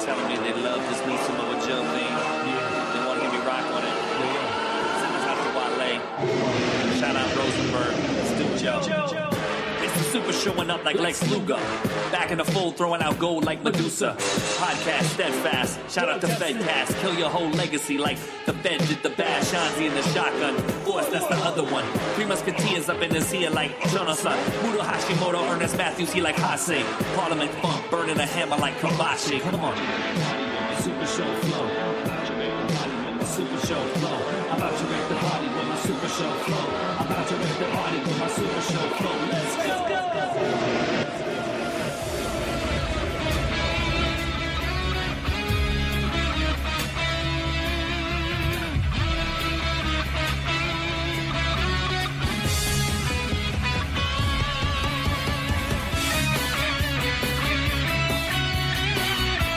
telling me they love this new Samoa Joe thing. Yeah. They want to hear me rock on it. Send us out to Wale. Shout out Rosenberg. Stu Joe. It's the Super showing up like Lex Luger. Back in the fold, throwing out gold like Medusa. Podcast steadfast. Shout out to Fedcast. Kill your whole legacy like the Fed did the bash. Shanzi in the shotgun. Force, that's the other one. Three Musketeers up in this here like Shonosan. Mudo Hashimoto, Ernest Matthews, he like Hase. Parliament Funk, burning a hammer like Kabashi. Come on. Super show flow. Super show flow. I'm about to wreck the party with my super show flow. I'm about to wreck the party with my super show flow. Let's go.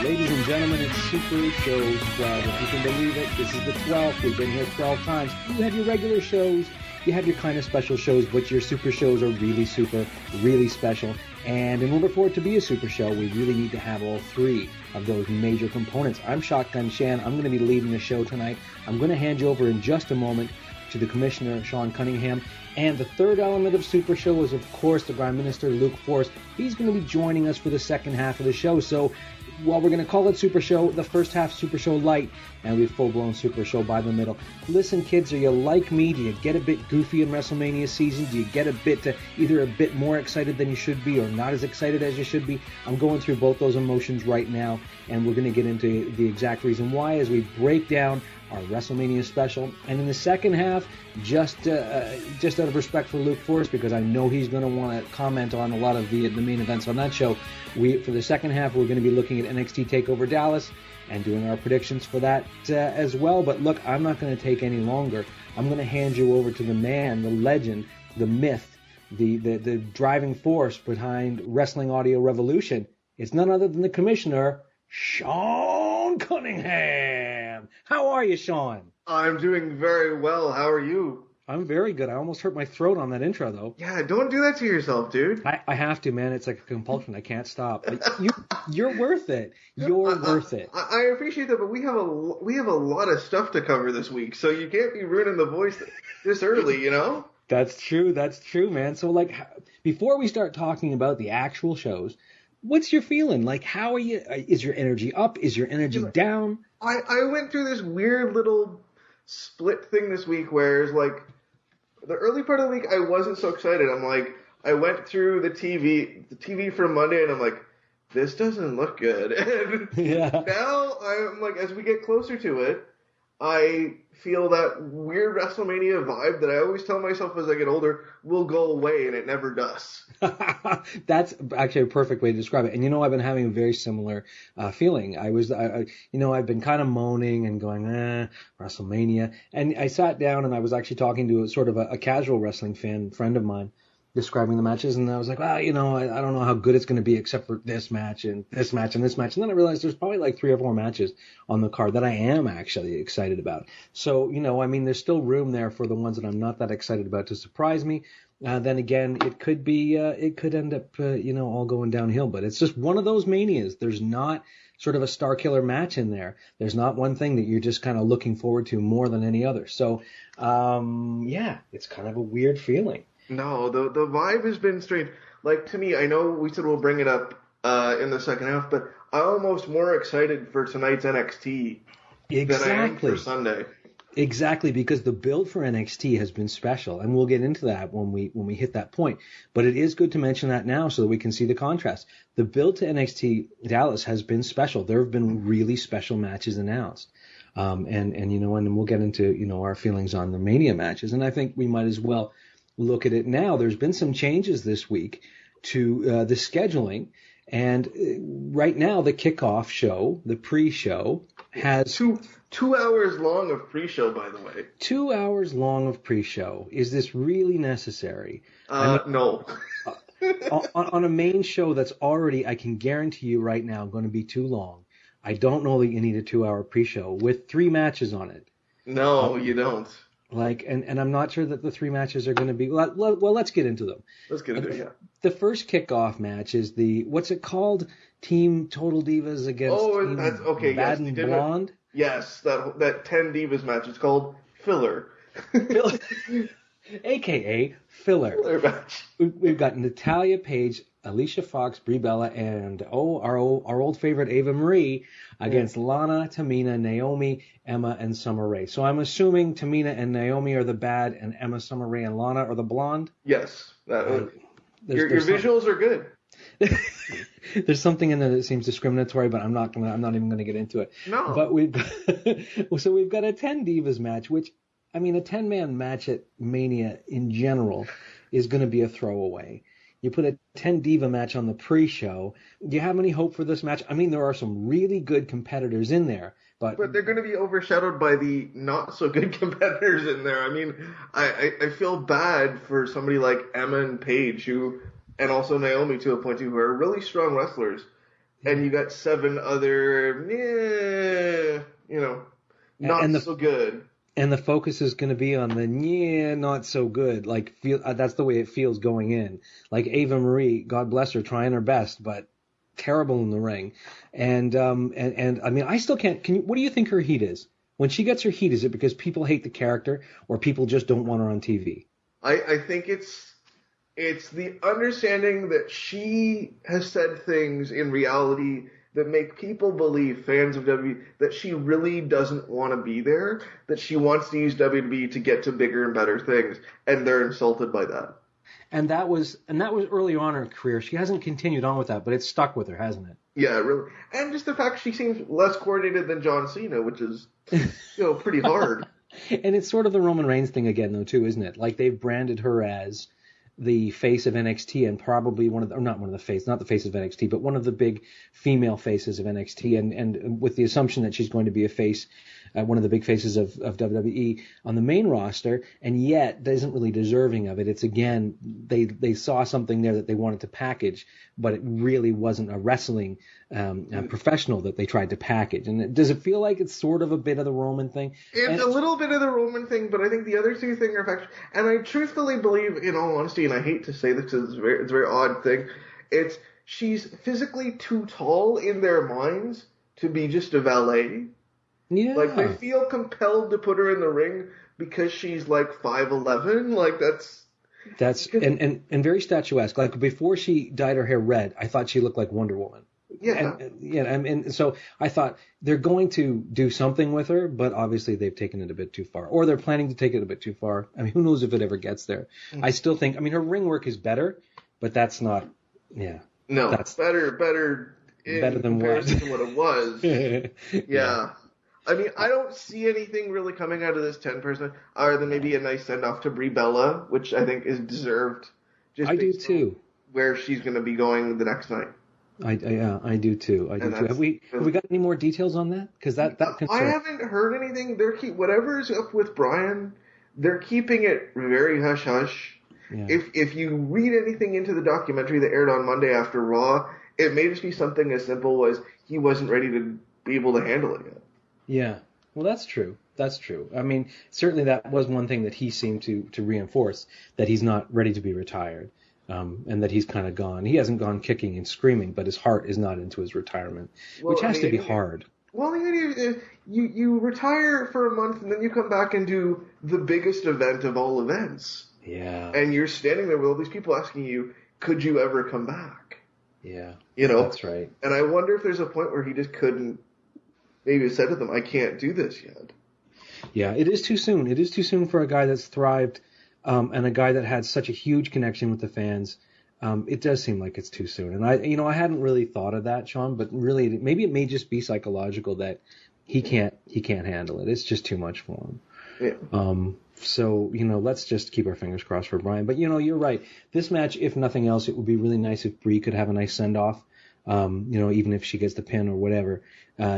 Ladies and gentlemen, it's Super Show 12. If you can believe it, this is the 12th. We've been here 12 times. You have your regular shows, you have your kind of special shows, but your super shows are really super, really special. And in order for it to be a super show, we really need to have all three of those major components. I'm Shotgun Shan. I'm going to be leading the show tonight. I'm going to hand you over in just a moment to the Commissioner, Sean Cunningham. And the third element of Super Show is, of course, the Prime Minister, Luke Force. He's going to be joining us for the second half of the show. So while we're going to call it Super Show, the first half Super Show light, and we full-blown Super Show by the middle. Listen, kids, are you like me? Do you get a bit goofy in WrestleMania season? Do you get either a bit more excited than you should be or not as excited as you should be? I'm going through both those emotions right now, and we're going to get into the exact reason why as we break down our WrestleMania special. And in the second half, just out of respect for Luke Force, because I know he's going to want to comment on a lot of the main events on that show, for the second half, we're going to be looking at NXT TakeOver Dallas and doing our predictions for that as well. But look, I'm not going to take any longer. I'm going to hand you over to the man, the legend, the myth, the driving force behind Wrestling Audio Revolution. It's none other than the Commissioner, Sean Cunningham. How are you, Sean? I'm doing very well. How are you? I'm very good. I almost hurt my throat on that intro, though. Yeah, don't do that to yourself, dude. I have to, man. It's like a compulsion. I can't stop. You're worth it. You're worth it. I appreciate that, but we have a lot of stuff to cover this week, so you can't be ruining the voice this early, you know? That's true, man. So, like, before we start talking about the actual shows, what's your feeling? Like, how are you? Is your energy up? Is your energy down? I went through this weird little split thing this week where it's like, the early part of the week I wasn't so excited. I'm like, I went through the TV from Monday, and I'm like, this doesn't look good. And now I'm like, as we get closer to it, I feel that weird WrestleMania vibe that I always tell myself as I get older will go away, and it never does. That's actually a perfect way to describe it. And I've been having a very similar feeling. I've been kind of moaning and going, WrestleMania. And I sat down and I was actually talking to a casual wrestling friend of mine, describing the matches, and I was like, I don't know how good it's going to be except for this match and this match and this match. And then I realized there's probably like 3 or 4 matches on the card that I am actually excited about. So, there's still room there for the ones that I'm not that excited about to surprise me. Then again, it could end up, all going downhill. But it's just one of those manias. There's not sort of a star killer match in there. There's not one thing that you're just kind of looking forward to more than any other. So, it's kind of a weird feeling. No, the vibe has been strange. Like, to me, I know we said we'll bring it up in the second half, but I'm almost more excited for tonight's NXT than I am for Sunday. Exactly, because the build for NXT has been special, and we'll get into that when we hit that point. But it is good to mention that now so that we can see the contrast. The build to NXT Dallas has been special. There have been really special matches announced. And we'll get into, our feelings on the Mania matches. And I think we might as well look at it now. There's been some changes this week to the scheduling. And right now, the kickoff show, the pre-show, has... 2 hours long of pre-show, by the way. 2 hours long of pre-show. Is this really necessary? No. on a main show that's already, I can guarantee you right now, going to be too long. I don't know that you need a 2 hour pre-show with 3 matches on it. No, you don't. Like, and I'm not sure that the 3 matches are going to be. Well, let's get into them. Let's get into it. Yeah. The first kickoff match is what's it called? Team Total Divas against Team that's okay. Bad Yes, and Blonde. Yes, that 10 Divas match. It's called Filler. AKA Filler. Filler match. We've got Natalia Paige, Alicia Fox, Brie Bella, and our old favorite Ava Marie against Lana, Tamina, Naomi, Emma, and Summer Rae. So I'm assuming Tamina and Naomi are the bad, and Emma, Summer Rae, and Lana are the blonde. Yes, your visuals are good. There's something in there that seems discriminatory, but I'm not even gonna get into it. No. But we've got a 10 Divas match, which, I mean, a 10-man match at Mania in general is going to be a throwaway. You put a 10 Diva match on the pre-show. Do you have any hope for this match? I mean, there are some really good competitors in there, but they're going to be overshadowed by the not so good competitors in there. I mean, I feel bad for somebody like Emma and Paige, and also Naomi to a point too, who are really strong wrestlers, and you got 7 other, not so good. And the focus is going to be on the not so good. Like, that's the way it feels going in. Like Ava Marie, God bless her, trying her best, but terrible in the ring. And I mean, I still can't. What do you think her heat is? When she gets her heat, is it because people hate the character, or people just don't want her on TV? I think it's the understanding that she has said things in reality that make people believe, fans of WWE, that she really doesn't want to be there, that she wants to use WWE to get to bigger and better things, and they're insulted by that. And that was early on in her career. She hasn't continued on with that, but it's stuck with her, hasn't it? Yeah, really. And just the fact she seems less coordinated than John Cena, which is, pretty hard. And it's sort of the Roman Reigns thing again, though, too, isn't it? Like, they've branded her as the face of NXT, and probably not the face of NXT, but one of the big female faces of NXT, and with the assumption that she's going to be a face, one of the big faces of WWE on the main roster, and yet isn't really deserving of it. It's, again, they saw something there that they wanted to package, but it really wasn't a wrestling professional that they tried to package. And does it feel like it's sort of a bit of the Roman thing? It's a little bit of the Roman thing, but I think the other two things are factual. And I truthfully believe, in all honesty, and I hate to say this because it's a very odd thing, she's physically too tall in their minds to be just a valet. Yeah. Like, they feel compelled to put her in the ring because she's like 5'11". Like, that's and very statuesque. Like, before she dyed her hair red, I thought she looked like Wonder Woman. Yeah. And so I thought they're going to do something with her, but obviously they've taken it a bit too far, or they're planning to take it a bit too far. I mean, who knows if it ever gets there? I still think, I mean, her ring work is better, but that's not, No, that's better in than comparison to what it was. Yeah. I mean, I don't see anything really coming out of this 10-person other than maybe a nice send-off to Brie Bella, which I think is deserved. I do too. Where she's going to be going the next night. I do too. Have we got any more details on that? Because that concerns. I haven't heard anything. Whatever's up with Brian, they're keeping it very hush hush. Yeah. If you read anything into the documentary that aired on Monday after Raw, it may just be something as simple as he wasn't ready to be able to handle it yet. Yeah. Well, that's true. That's true. I mean, certainly that was one thing that he seemed to reinforce, that he's not ready to be retired. And that he's kind of gone. He hasn't gone kicking and screaming, but his heart is not into his retirement, which has to be hard. Well, the idea is you retire for a month and then you come back and do the biggest event of all events. Yeah. And you're standing there with all these people asking you, could you ever come back? Yeah. That's right. And I wonder if there's a point where he just couldn't, maybe said to them, I can't do this yet. Yeah, it is too soon. It is too soon for a guy that's thrived. And a guy that had such a huge connection with the fans, it does seem like it's too soon. And I hadn't really thought of that, Sean, but really, maybe it may just be psychological that he can't handle it. It's just too much for him. Yeah. So let's just keep our fingers crossed for Brian. But you're right. This match, if nothing else, it would be really nice if Brie could have a nice send off. Even if she gets the pin or whatever,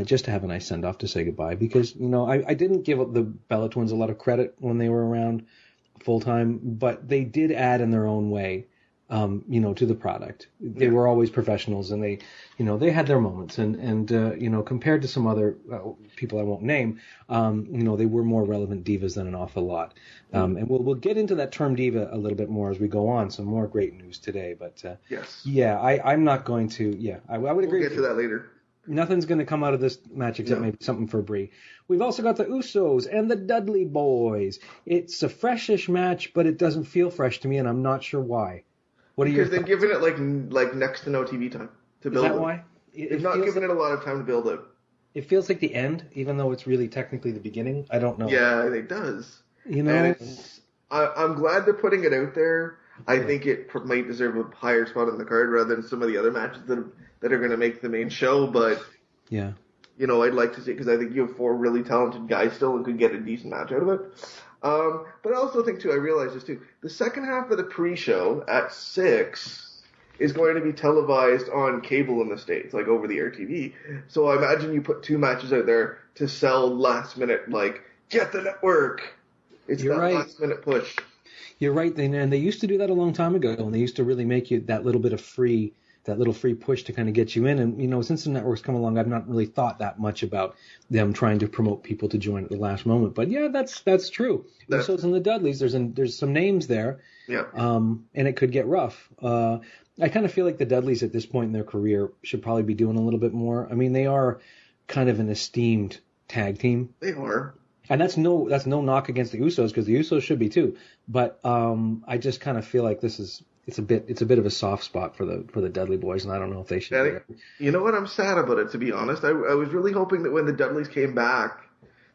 just to have a nice send off to say goodbye. Because I didn't give the Bella Twins a lot of credit when they were around full time, but they did add in their own way to the product. They were always professionals, and they had their moments. And compared to some other people I won't name, they were more relevant divas than an awful lot. And we'll get into that term diva a little bit more as we go on. Some more great news today. But yes, yeah, I'm not going to. Yeah, I would agree. We'll get to that later. Nothing's going to come out of this match except maybe something for Brie. We've also got the Usos and the Dudley Boys. It's a freshish match, but it doesn't feel fresh to me, and I'm not sure why. Because they've given it like next to no TV time to build. Is that it. Why? They've not given it a lot of time to build it. It feels like the end, even though it's really technically the beginning. I don't know. Yeah, it does. And I'm glad they're putting it out there. I think it might deserve a higher spot on the card rather than some of the other matches that are going to make the main show. But yeah, I'd like to see it because I think you have 4 really talented guys still and could get a decent match out of it. But I also think, too, I realize this, too. The second half of the pre-show at 6 is going to be televised on cable in the States, like over-the-air TV. So I imagine you put 2 matches out there to sell last-minute, like, get the network. It's that last-minute push. You're right, and they used to do that a long time ago, and they used to really make you that little free push to kind of get you in. And, since the network's come along, I've not really thought that much about them trying to promote people to join at the last moment. But, yeah, that's true. Usos and the Dudleys, there's some names there. Yeah. And it could get rough. I kind of feel like the Dudleys at this point in their career should probably be doing a little bit more. I mean, they are kind of an esteemed tag team. They are. And that's no knock against the Usos, because the Usos should be too. But I just kind of feel like it's a bit of a soft spot for the Dudley Boys, and I don't know if they should. You know what? I'm sad about it, to be honest. I was really hoping that when the Dudleys came back,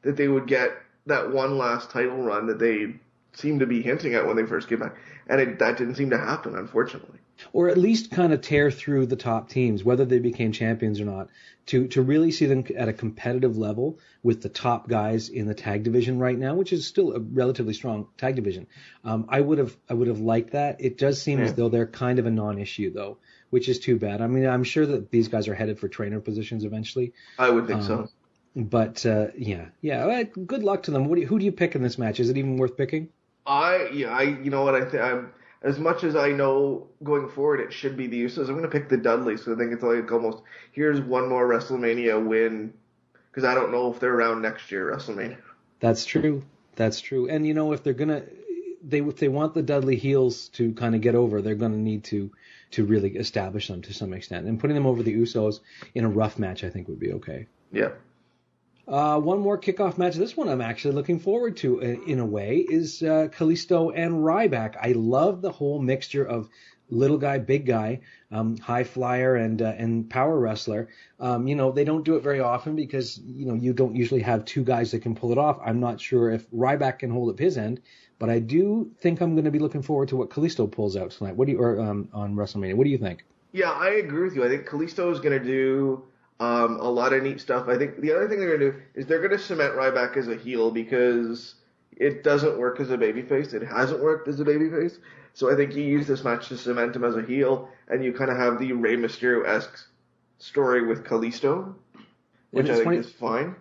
that they would get that one last title run that they seemed to be hinting at when they first came back, and that didn't seem to happen, unfortunately. Or at least kind of tear through the top teams, whether they became champions or not, to really see them at a competitive level with the top guys in the tag division right now, which is still a relatively strong tag division. I would have liked that. It does seem as though they're kind of a non-issue, though, which is too bad. I mean, I'm sure that these guys are headed for trainer positions eventually. I would think so. But yeah. Good luck to them. Who do you pick in this match? Is it even worth picking? You know what I think. As much as I know going forward it should be the Usos, I'm going to pick the Dudleys. So I think it's like almost, here's one more WrestleMania win, because I don't know if they're around next year at WrestleMania. That's true. And if they're gonna, if they want the Dudley heels to kind of get over, they're going to need to really establish them to some extent. And putting them over the Usos in a rough match, I think, would be okay. Yeah. One more kickoff match. This one I'm actually looking forward to in a way is Kalisto and Ryback. I love the whole mixture of little guy, big guy, high flyer and power wrestler. They don't do it very often because, you don't usually have 2 guys that can pull it off. I'm not sure if Ryback can hold up his end, but I do think I'm going to be looking forward to what Kalisto pulls out tonight. On WrestleMania. What do you think? Yeah, I agree with you. I think Kalisto is going to do a lot of neat stuff. I think the other thing they're going to do is they're going to cement Ryback as a heel, because it doesn't work as a babyface. It hasn't worked as a babyface. So I think you use this match to cement him as a heel, and you kind of have the Rey Mysterio-esque story with Kalisto, which I think is fine.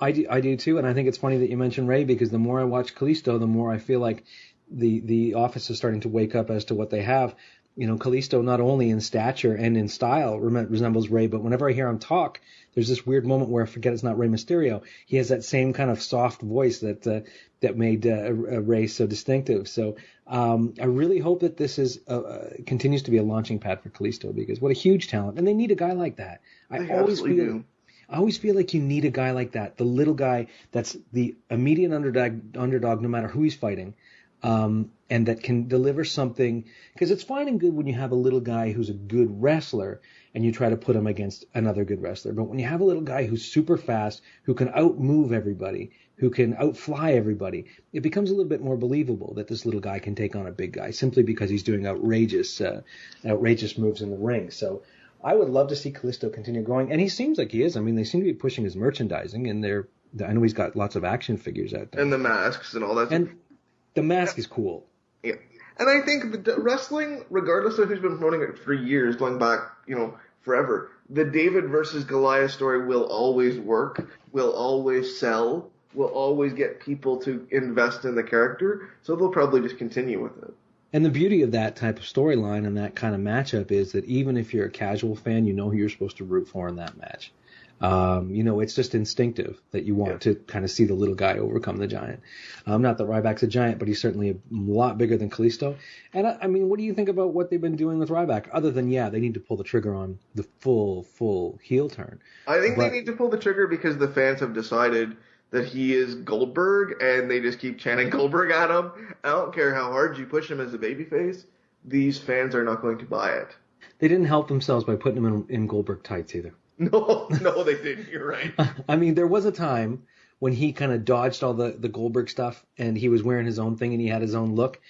I do too, and I think it's funny that you mentioned Rey, because the more I watch Kalisto, the more I feel like the office is starting to wake up as to what they have. Kalisto, not only in stature and in style, resembles Rey, but whenever I hear him talk, there's this weird moment where I forget it's not Rey Mysterio. He has that same kind of soft voice that made Rey so distinctive. So I really hope that this continues to be a launching pad for Kalisto, because what a huge talent, and they need a guy like that. I always feel like you need a guy like that, the little guy that's the immediate underdog no matter who he's fighting. And that can deliver something, because it's fine and good when you have a little guy who's a good wrestler and you try to put him against another good wrestler. But when you have a little guy who's super fast, who can outmove everybody, who can outfly everybody, it becomes a little bit more believable that this little guy can take on a big guy simply because he's doing outrageous moves in the ring. So I would love to see Kalisto continue going, and he seems like he is. I mean, they seem to be pushing his merchandising, and I know he's got lots of action figures out there. And the masks and all that. And the mask is cool. Yeah. And I think the wrestling, regardless of who's been promoting it for years, going back, forever, the David versus Goliath story will always work, will always sell, will always get people to invest in the character, so they'll probably just continue with it. And the beauty of that type of storyline and that kind of matchup is that even if you're a casual fan, you know who you're supposed to root for in that match. It's just instinctive that you want to kind of see the little guy overcome the giant. Not that Ryback's a giant, but he's certainly a lot bigger than Kalisto. And I mean, what do you think about what they've been doing with Ryback? Other than, they need to pull the trigger on the full heel turn. I think they need to pull the trigger because the fans have decided that he is Goldberg, and they just keep chanting Goldberg at him. I don't care how hard you push him as a babyface. These fans are not going to buy it. They didn't help themselves by putting him in Goldberg tights either. No, they didn't. You're right. I mean, there was a time when he kind of dodged all the Goldberg stuff, and he was wearing his own thing, and he had his own look.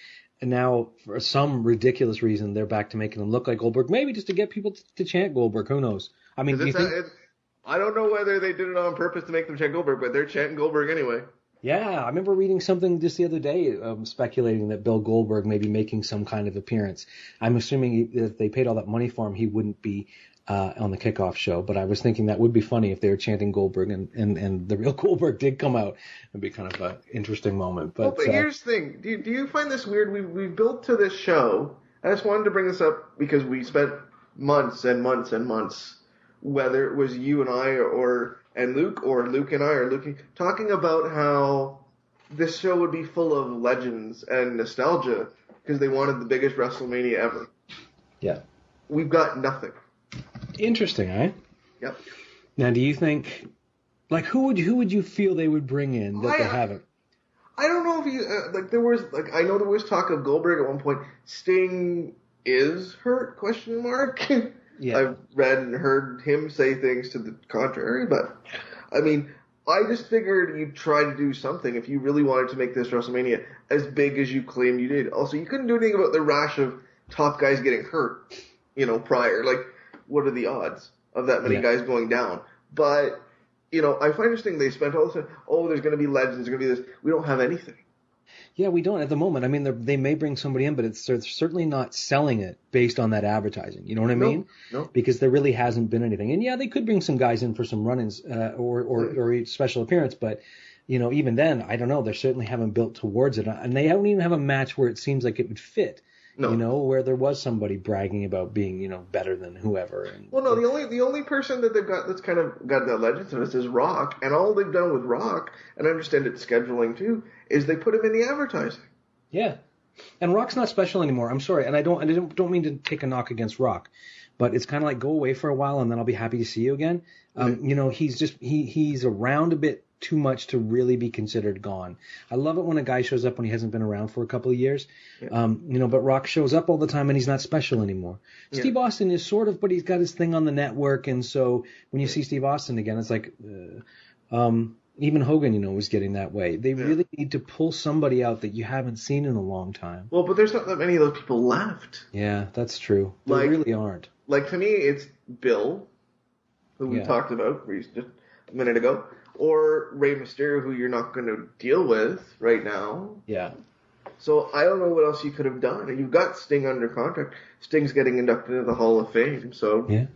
And now, for some ridiculous reason, they're back to making him look like Goldberg. Maybe just to get people to chant Goldberg. Who knows? I mean, do you think... I don't know whether they did it on purpose to make them chant Goldberg, but they're chanting Goldberg anyway. Yeah, I remember reading something just the other day speculating that Bill Goldberg may be making some kind of appearance. I'm assuming if they paid all that money for him, he wouldn't be on the kickoff show. But I was thinking that would be funny if they were chanting Goldberg and the real Goldberg did come out. It'd be kind of an interesting moment. But here's the thing. Do you find this weird? We built to this show. I just wanted to bring this up because we spent months and months and months, whether it was you and I and Luke, or Luke and I are talking about how this show would be full of legends and nostalgia because they wanted the biggest WrestleMania ever. Yeah. We've got nothing. Interesting, eh? Yep. Now, do you think, who would you feel they would bring in that they haven't? I don't know if I know there was talk of Goldberg at one point. Sting is hurt, ? Yeah. I've read and heard him say things to the contrary, but I mean, I just figured you'd try to do something if you really wanted to make this WrestleMania as big as you claimed you did. Also, you couldn't do anything about the rash of top guys getting hurt, prior. What are the odds of that many guys going down? But, I find it interesting they spent all this time, there's going to be legends, there's going to be this. We don't have anything. Yeah, we don't at the moment. I mean, they may bring somebody in, but they're certainly not selling it based on that advertising. You know what I mean? No. Because there really hasn't been anything. And they could bring some guys in for some run-ins or special appearance, but even then, I don't know. They certainly haven't built towards it, and they don't even have a match where it seems like it would fit. No. Where there was somebody bragging about being, better than whoever. The only person that they've got that's kind of got that legend to this is Rock, and all they've done with Rock, and I understand it's scheduling too, is they put him in the advertising. Yeah, and Rock's not special anymore. I'm sorry, and I don't mean to take a knock against Rock, but it's kind of like go away for a while, and then I'll be happy to see you again. He's around a bit too much to really be considered gone. I love it when a guy shows up when he hasn't been around for a couple of years. Yeah. But Rock shows up all the time and he's not special anymore. Yeah. Steve Austin is sort of, but he's got his thing on the network, and so when you see Steve Austin again, it's like even Hogan, was getting that way. They really need to pull somebody out that you haven't seen in a long time. Well, but there's not that many of those people left. Yeah, that's true. There really aren't. To me, it's Bill, who we talked about just a minute ago. Or Rey Mysterio, who you're not going to deal with right now. Yeah. So I don't know what else you could have done. You've got Sting under contract. Sting's getting inducted into the Hall of Fame, so... Yeah.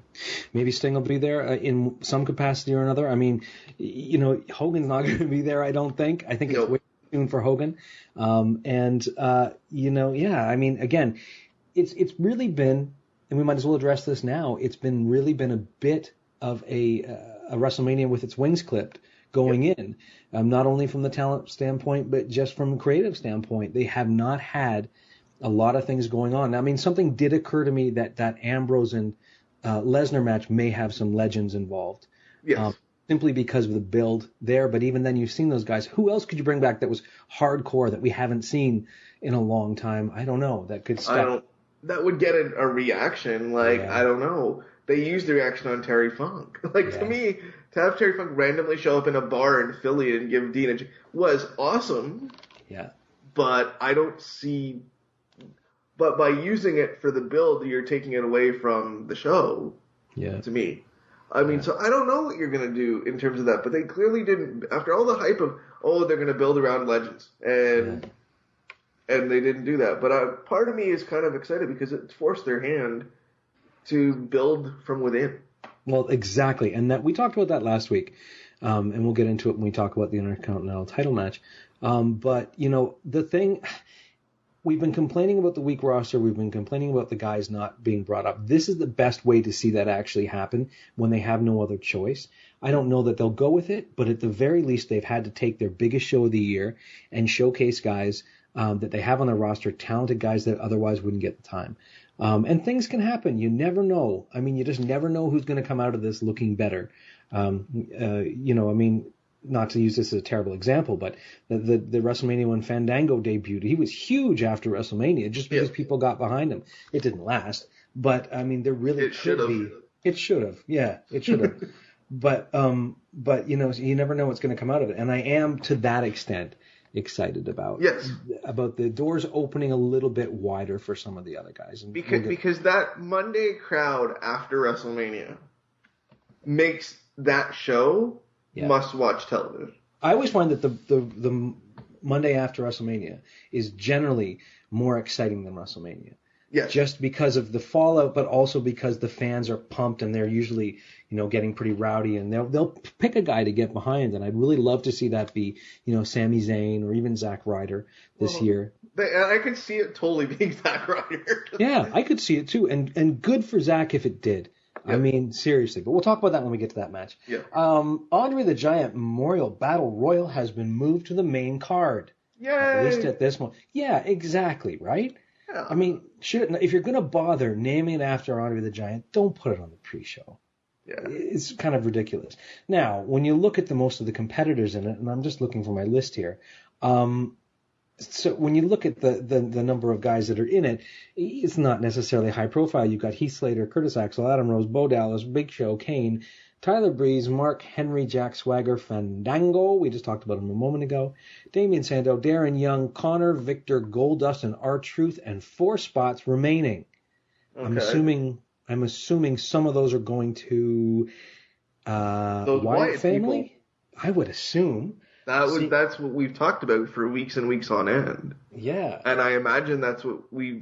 Maybe Sting will be there in some capacity or another. I mean, Hogan's not going to be there, I don't think. I think it's way too soon for Hogan. I mean, again, it's really been, and we might as well address this now, it's really been a bit of a WrestleMania with its wings clipped going in, not only from the talent standpoint, but just from a creative standpoint. They have not had a lot of things going on. I mean, something did occur to me that Ambrose and Lesnar match may have some legends involved. Yes. Simply because of the build there. But even then, you've seen those guys. Who else could you bring back that was hardcore that we haven't seen in a long time? I don't know. That could stop. That would get a reaction. I don't know. They used the reaction on Terry Funk. To me, to have Terry Funk randomly show up in a bar in Philly and give Dean was awesome. Yeah. But I don't see... But by using it for the build, you're taking it away from the show. Yeah. To me. I mean, so I don't know what you're going to do in terms of that. But they clearly didn't... After all the hype of, they're going to build around legends. And they didn't do that. But part of me is kind of excited because it forced their hand to build from within. Well, exactly. And that we talked about that last week. And we'll get into it when we talk about the Intercontinental title match. But, the thing, we've been complaining about the weak roster. We've been complaining about the guys not being brought up. This is the best way to see that actually happen when they have no other choice. I don't know that they'll go with it, but at the very least, they've had to take their biggest show of the year and showcase guys that they have on their roster, talented guys that otherwise wouldn't get the time. And things can happen. You never know. I mean, you just never know who's going to come out of this looking better. Not to use this as a terrible example, but the WrestleMania when Fandango debuted, he was huge after WrestleMania just because people got behind him. It didn't last, but I mean, there really could be. It should have. Yeah, it should have. But you never know what's going to come out of it. And I am, to that extent, excited about the doors opening a little bit wider for some of the other guys. And because that Monday crowd after WrestleMania makes that show must-watch television. I always find that the Monday after WrestleMania is generally more exciting than WrestleMania. Yes. Just because of the fallout, but also because the fans are pumped and they're usually, getting pretty rowdy, and they'll pick a guy to get behind. And I'd really love to see that be, Sami Zayn or even Zack Ryder this year. I could see it totally being Zack Ryder. Yeah, I could see it too, and good for Zack if it did. Yeah. I mean, seriously. But we'll talk about that when we get to that match. Yeah. Andre the Giant Memorial Battle Royal has been moved to the main card. Yay! At least at this moment. Yeah, exactly, right? Yeah. I mean, if you're going to bother naming it after Andre the Giant, don't put it on the pre-show. Yeah. It's kind of ridiculous. Now, when you look at most of the competitors in it, and I'm just looking for my list here, so when you look at the number of guys that are in it, it's not necessarily high profile. You've got Heath Slater, Curtis Axel, Adam Rose, Bo Dallas, Big Show, Kane, Tyler Breeze, Mark Henry, Jack Swagger, Fandango, we just talked about him a moment ago, Damian Sandow, Darren Young, Connor, Victor, Goldust, and R-Truth, and 4 spots remaining. Okay. I'm assuming some of those are going to those Wyatt family? People. I would assume. That's what we've talked about for weeks and weeks on end. Yeah. And I imagine that's what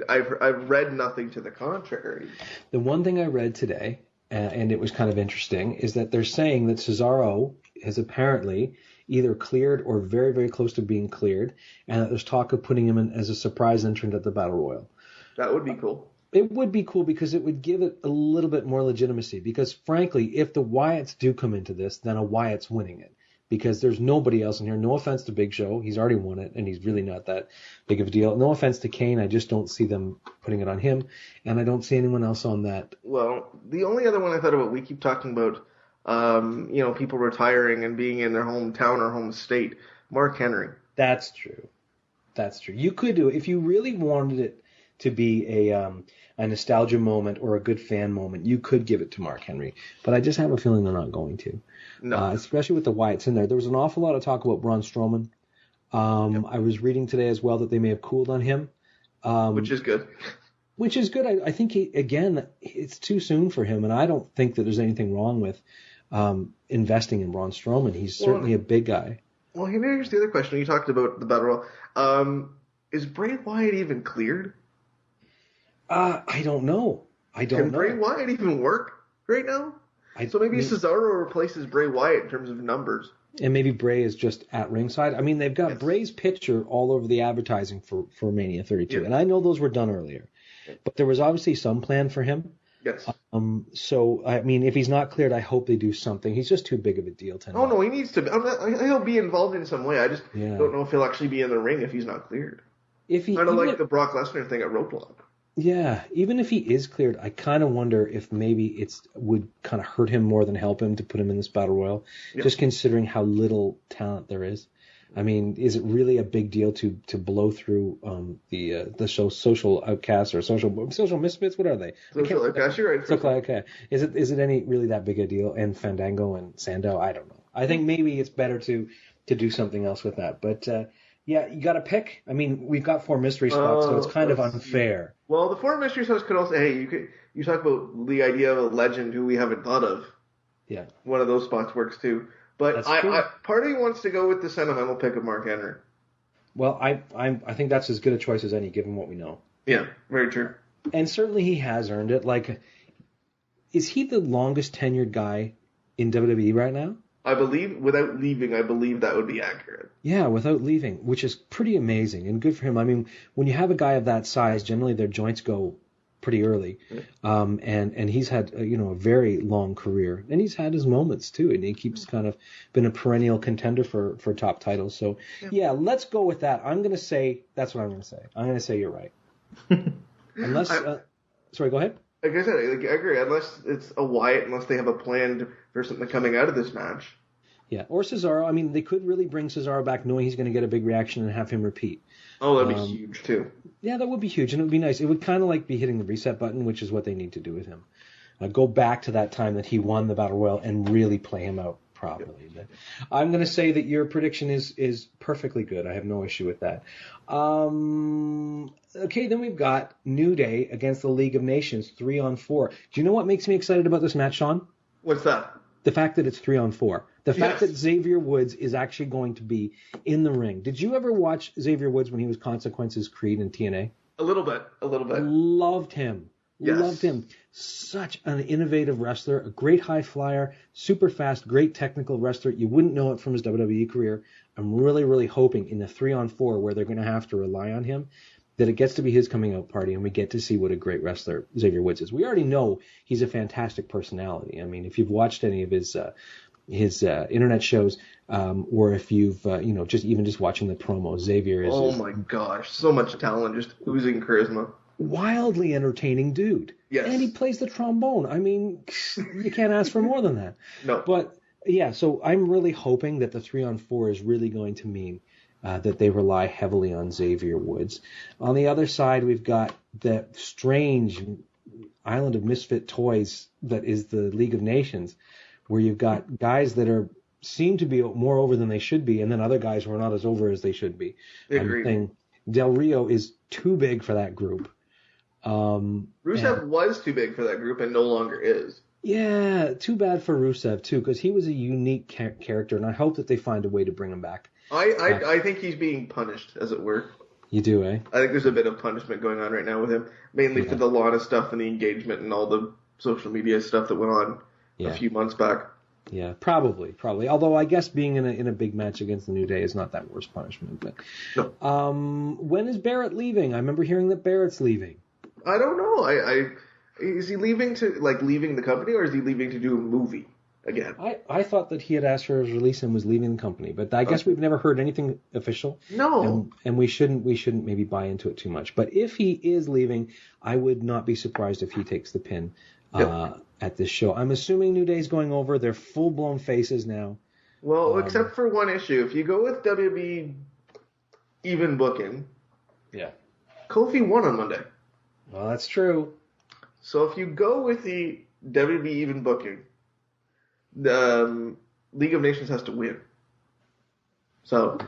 I've read nothing to the contrary. The one thing I read today, and it was kind of interesting, is that they're saying that Cesaro has apparently either cleared or very, very close to being cleared, and that there's talk of putting him in as a surprise entrant at the Battle Royal. That would be cool. It would be cool because it would give it a little bit more legitimacy. Because, frankly, if the Wyatts do come into this, then a Wyatt's winning it. Because there's nobody else in here. No offense to Big Show. He's already won it, and he's really not that big of a deal. No offense to Kane. I just don't see them putting it on him, and I don't see anyone else on that. Well, the only other one I thought about, we keep talking about, people retiring and being in their hometown or home state. Mark Henry. That's true. You could do it. If you really wanted it to be a nostalgia moment or a good fan moment, you could give it to Mark Henry. But I just have a feeling they're not going to. No. Especially with the Wyatts in there. There was an awful lot of talk about Braun Strowman. I was reading today as well that they may have cooled on him. Which is good. Which is good. I think, it's too soon for him, and I don't think that there's anything wrong with investing in Braun Strowman. He's certainly a big guy. Well, here's the other question. You talked about the Battle Royal. Is Bray Wyatt even cleared? I don't know. Can Bray Wyatt even work right now? So maybe Cesaro replaces Bray Wyatt in terms of numbers. And maybe Bray is just at ringside. I mean, they've got Bray's picture all over the advertising for Mania 32. Yeah. And I know those were done earlier. But there was obviously some plan for him. Yes. So, I mean, if he's not cleared, I hope they do something. He's just too big of a deal to know. Oh, no, he needs to be. He'll be involved in some way. I just don't know if he'll actually be in the ring if he's not cleared. Kind of like the Brock Lesnar thing at Roadblock. Yeah, even if he is cleared, I kind of wonder if maybe it would kind of hurt him more than help him to put him in this Battle Royal, just considering how little talent there is. I mean, is it really a big deal to blow through the social outcasts or social misfits? What are they? Social outcasts, you're right. Social outcasts. Is it any really that big a deal? And Fandango and Sandow, I don't know. I think maybe it's better to do something else with that. But yeah, you got to pick. I mean, we've got 4 mystery spots, so it's kind of unfair. Well, the 4 mystery spots could also. Hey, you talk about the idea of a legend who we haven't thought of. Yeah, one of those spots works too. But part of me wants to go with the sentimental pick of Mark Henry. Well, I think that's as good a choice as any, given what we know. Yeah, very true. And certainly he has earned it. Like, is he the longest tenured guy in WWE right now? I believe that would be accurate. Yeah, without leaving, which is pretty amazing and good for him. I mean, when you have a guy of that size, generally their joints go pretty early, and he's had a very long career, and he's had his moments too, and he keeps kind of been a perennial contender for top titles. So yeah, let's go with that. I'm going to say that's what I'm going to say. I'm going to say you're right. Unless, sorry, go ahead. Like I said, I agree. Unless it's a Wyatt, unless they have a plan for something coming out of this match. Yeah, or Cesaro. I mean, they could really bring Cesaro back knowing he's going to get a big reaction and have him repeat. Oh, that'd be huge, too. Yeah, that would be huge, and it would be nice. It would kind of like be hitting the reset button, which is what they need to do with him. Go back to that time that he won the Battle Royal and really play him out properly. But I'm going to say that your prediction is perfectly good. I have no issue with that. Okay, then we've got New Day against the League of Nations, 3-on-4. Do you know what makes me excited about this match, Sean? What's that? The fact that it's 3-on-4. The fact that Xavier Woods is actually going to be in the ring. Did you ever watch Xavier Woods when he was Consequences Creed in TNA? A little bit. Loved him. Yes. Loved him. Such an innovative wrestler, a great high flyer, super fast, great technical wrestler. You wouldn't know it from his WWE career. I'm really, really hoping in the 3-on-4 where they're going to have to rely on him, that it gets to be his coming out party and we get to see what a great wrestler Xavier Woods is. We already know he's a fantastic personality. I mean, if you've watched any of his internet shows, or if you've just watching the promo, Xavier is. Oh my gosh, so much talent, just oozing charisma. Wildly entertaining dude. Yes. And he plays the trombone. I mean, you can't ask for more than that. No. But yeah, so I'm really hoping that the 3-on-4 is really going to mean that they rely heavily on Xavier Woods. On the other side, we've got the strange island of misfit toys that is the League of Nations, where you've got guys that seem to be more over than they should be, and then other guys who are not as over as they should be. Agreed. I'm saying Del Rio is too big for that group. Rusev was too big for that group and no longer is. Yeah, too bad for Rusev, too, because he was a unique character, and I hope that they find a way to bring him back. I think he's being punished, as it were. You do, eh? I think there's a bit of punishment going on right now with him, mainly for the Lana stuff and the engagement and all the social media stuff that went on a few months back. Yeah, probably. Although I guess being in a big match against the New Day is not that worst punishment. But no. When is Barrett leaving? I remember hearing that Barrett's leaving. I don't know. Is he leaving leaving the company, or is he leaving to do a movie again? I thought that he had asked for his release and was leaving the company, but I guess we've never heard anything official. No. And we shouldn't maybe buy into it too much. But if he is leaving, I would not be surprised if he takes the pin at this show. I'm assuming New Day's going over. They're full-blown faces now. Well, except for one issue. If you go with WWE even booking, Kofi won on Monday. Well, that's true. So if you go with the WWE even booking, the League of Nations has to win. So,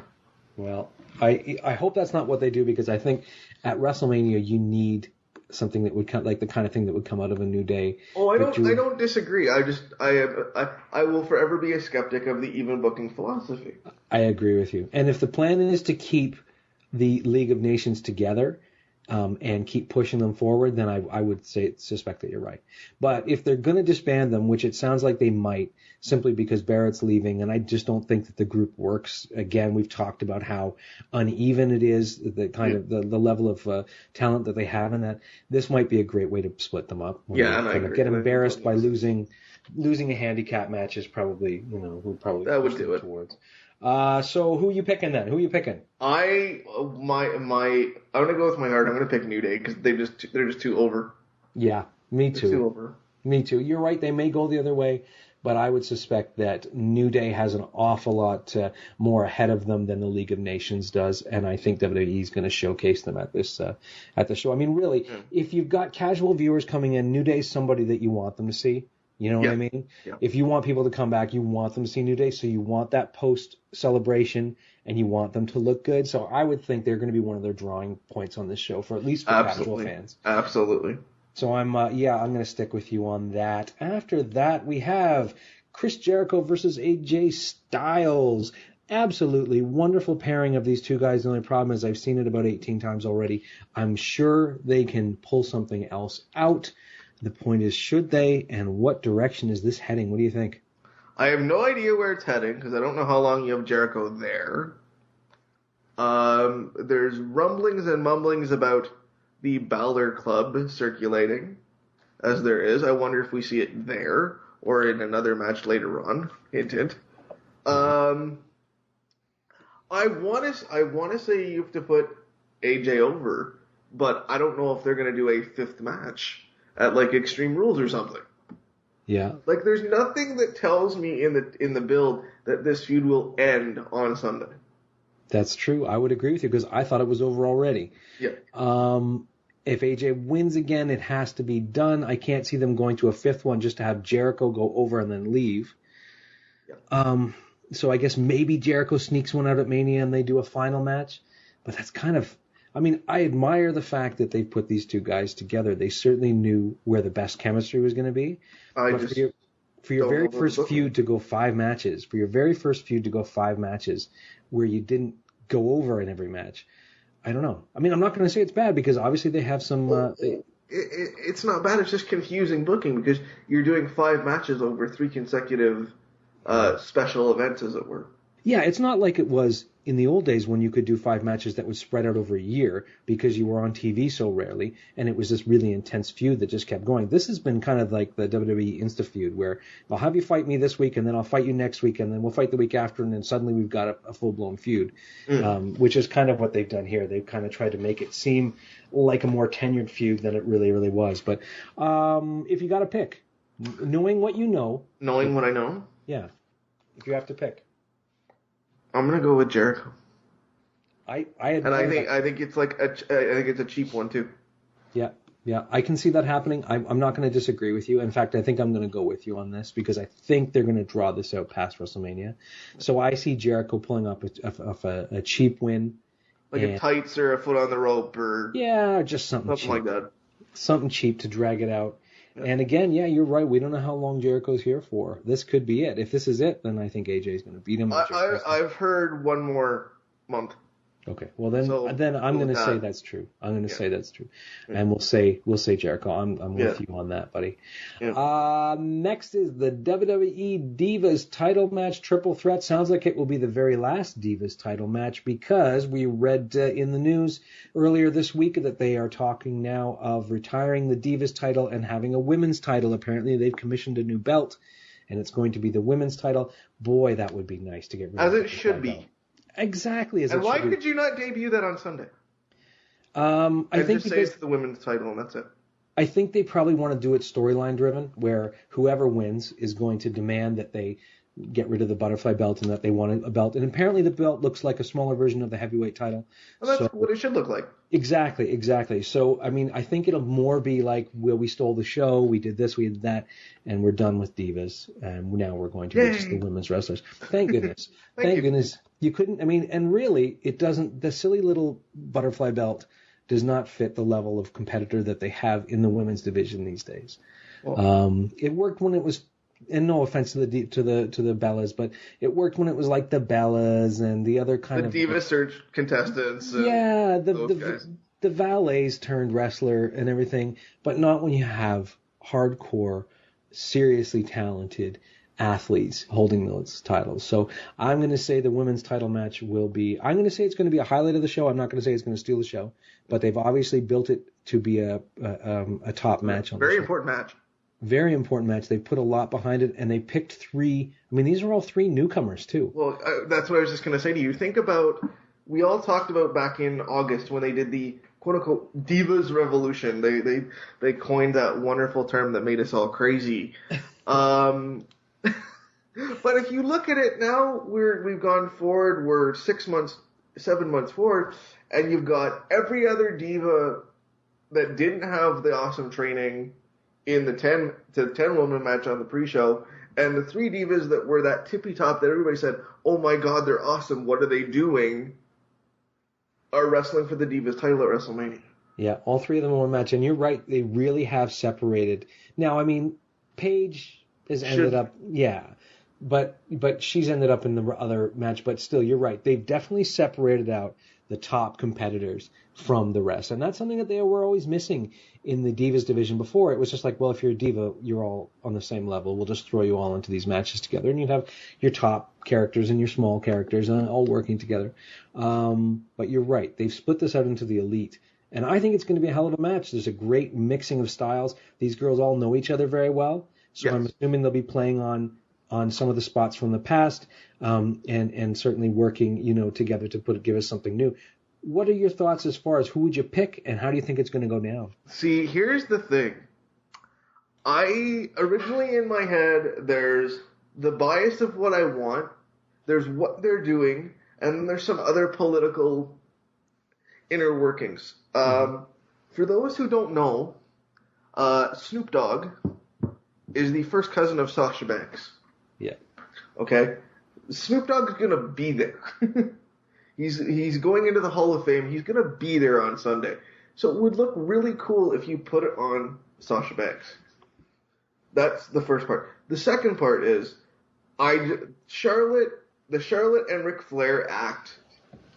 well, I hope that's not what they do, because I think at WrestleMania you need something that would come, like the kind of thing that would come out of a New Day. Oh, I don't disagree. I will forever be a skeptic of the even booking philosophy. I agree with you. And if the plan is to keep the League of Nations together, and keep pushing them forward, then I would suspect that you're right. But if they're going to disband them, which it sounds like they might, simply because Barrett's leaving, and I just don't think that the group works. Again, we've talked about how uneven it is, the kind of the level of talent that they have in that. This might be a great way to split them up. And I agree. Get embarrassed by losing a handicap match is probably, that would do it. Towards. So who are you picking then? Who are you picking? I'm gonna go with my heart. I'm gonna pick New Day because they're just too over. Yeah, me too. They're too over. Me too. You're right. They may go the other way, but I would suspect that New Day has an awful lot more ahead of them than the League of Nations does, and I think WWE is going to showcase them at the show. I mean, really, if you've got casual viewers coming in, New Day's somebody that you want them to see. You know what I mean? Yeah. If you want people to come back, you want them to see New Day, so you want that post-celebration, and you want them to look good. So I would think they're going to be one of their drawing points on this show, for at least for casual fans. Absolutely. So I'm going to stick with you on that. After that, we have Chris Jericho versus AJ Styles. Absolutely wonderful pairing of these two guys. The only problem is I've seen it about 18 times already. I'm sure they can pull something else out. The point is, should they, and what direction is this heading? What do you think? I have no idea where it's heading because I don't know how long you have Jericho there. There's rumblings and mumblings about the Balor Club circulating, as there is. I wonder if we see it there or in another match later on. Hint, hint. I want to say you have to put AJ over, but I don't know if they're going to do a fifth match at like Extreme Rules or something. Yeah. Like, there's nothing that tells me in the build that this feud will end on Sunday. That's true. I would agree with you because I thought it was over already. Yeah. If AJ wins again, it has to be done. I can't see them going to a fifth one just to have Jericho go over and then leave. Yeah. So I guess maybe Jericho sneaks one out at Mania and they do a final match. But that's kind of... I mean, I admire the fact that they put these two guys together. They certainly knew where the best chemistry was going to be. For your very first feud to go 5 matches, where you didn't go over in every match, I don't know. I mean, I'm not going to say it's bad because obviously they have some... It's not bad. It's just confusing booking because you're doing 5 matches over 3 consecutive special events, as it were. Yeah, it's not like it was in the old days when you could do 5 matches that would spread out over a year because you were on TV so rarely, and it was this really intense feud that just kept going. This has been kind of like the WWE Insta feud where I'll have you fight me this week, and then I'll fight you next week, and then we'll fight the week after, and then suddenly we've got a full-blown feud, which is kind of what they've done here. They've kind of tried to make it seem like a more tenured feud than it really, really was. But if you got to pick, knowing what you know... Knowing what I know? Yeah. If you have to pick. I'm gonna go with Jericho. I think it's like I think it's a cheap one too. Yeah, I can see that happening. I'm not going to disagree with you. In fact, I think I'm going to go with you on this because I think they're going to draw this out past WrestleMania. So I see Jericho pulling up a cheap win, like a tights or a foot on the rope or just something cheap. Like that. Something cheap to drag it out. Yeah. And again, you're right. We don't know how long Jericho's here for. This could be it. If this is it, then I think AJ's going to beat him. I've heard one more month. Okay. Well, then I'm going to say that's true. I'm going to say that's true, and we'll say Jericho. I'm with you on that, buddy. Yeah. Next is the WWE Divas title match, triple threat. Sounds like it will be the very last Divas title match because we read in the news earlier this week that they are talking now of retiring the Divas title and having a women's title. Apparently, they've commissioned a new belt, and it's going to be the women's title. Boy, that would be nice to get rid of. As it should be. Belt. Exactly. And why could you not debut that on Sunday? I think just say it's the women's title and that's it. I think they probably want to do it storyline driven, where whoever wins is going to demand that they get rid of the butterfly belt and that they want a belt. And apparently the belt looks like a smaller version of the heavyweight title. Well, that's what it should look like. Exactly. So, I mean, I think it'll more be like, well, we stole the show, we did this, we did that, and we're done with Divas, and now we're going to be just the women's wrestlers. Thank goodness. Thank goodness. You couldn't, I mean, and really, it doesn't, the silly little butterfly belt does not fit the level of competitor that they have in the women's division these days. Well, it worked when it was, and no offense to the Bellas, but it worked when it was like the Bellas and the other kind of... The Diva Search contestants. Yeah, the valets turned wrestler and everything, but not when you have hardcore, seriously talented athletes holding those titles. So I'm going to say the women's title match will be... I'm going to say it's going to be a highlight of the show. I'm not going to say it's going to steal the show, but they've obviously built it to be a top match on the show. Very important match. Very important match. They put a lot behind it, and they picked 3. I mean, these are all 3 newcomers, too. Well, that's what I was just going to say to you. Think about, we all talked about back in August when they did the quote-unquote Divas Revolution. They coined that wonderful term that made us all crazy. But if you look at it now, we've gone forward, we're 7 months forward, and you've got every other diva that didn't have the awesome training in the 10-woman match on the pre-show, and the 3 divas that were that tippy top that everybody said, oh my god, they're awesome, what are they doing, are wrestling for the Divas title at WrestleMania. Yeah, all 3 of them in one match, and you're right, they really have separated. Now, I mean, Paige has ended up, But she's ended up in the other match. But still, you're right. They've definitely separated out the top competitors from the rest. And that's something that they were always missing in the Divas division before. It was just like, well, if you're a diva, you're all on the same level. We'll just throw you all into these matches together. And you'd have your top characters and your small characters all working together. But you're right. They've split this out into the elite. And I think it's going to be a hell of a match. There's a great mixing of styles. These girls all know each other very well. So yes. I'm assuming they'll be playing on some of the spots from the past, and certainly working, together to give us something new. What are your thoughts as far as who would you pick, and how do you think it's going to go down? See, here's the thing. Originally in my head, there's the bias of what I want, there's what they're doing, and then there's some other political inner workings. For those who don't know, Snoop Dogg is the first cousin of Sasha Banks. Yeah. Okay? Snoop Dogg's going to be there. He's going into the Hall of Fame. He's going to be there on Sunday. So it would look really cool if you put it on Sasha Banks. That's the first part. The second part is the Charlotte and Ric Flair act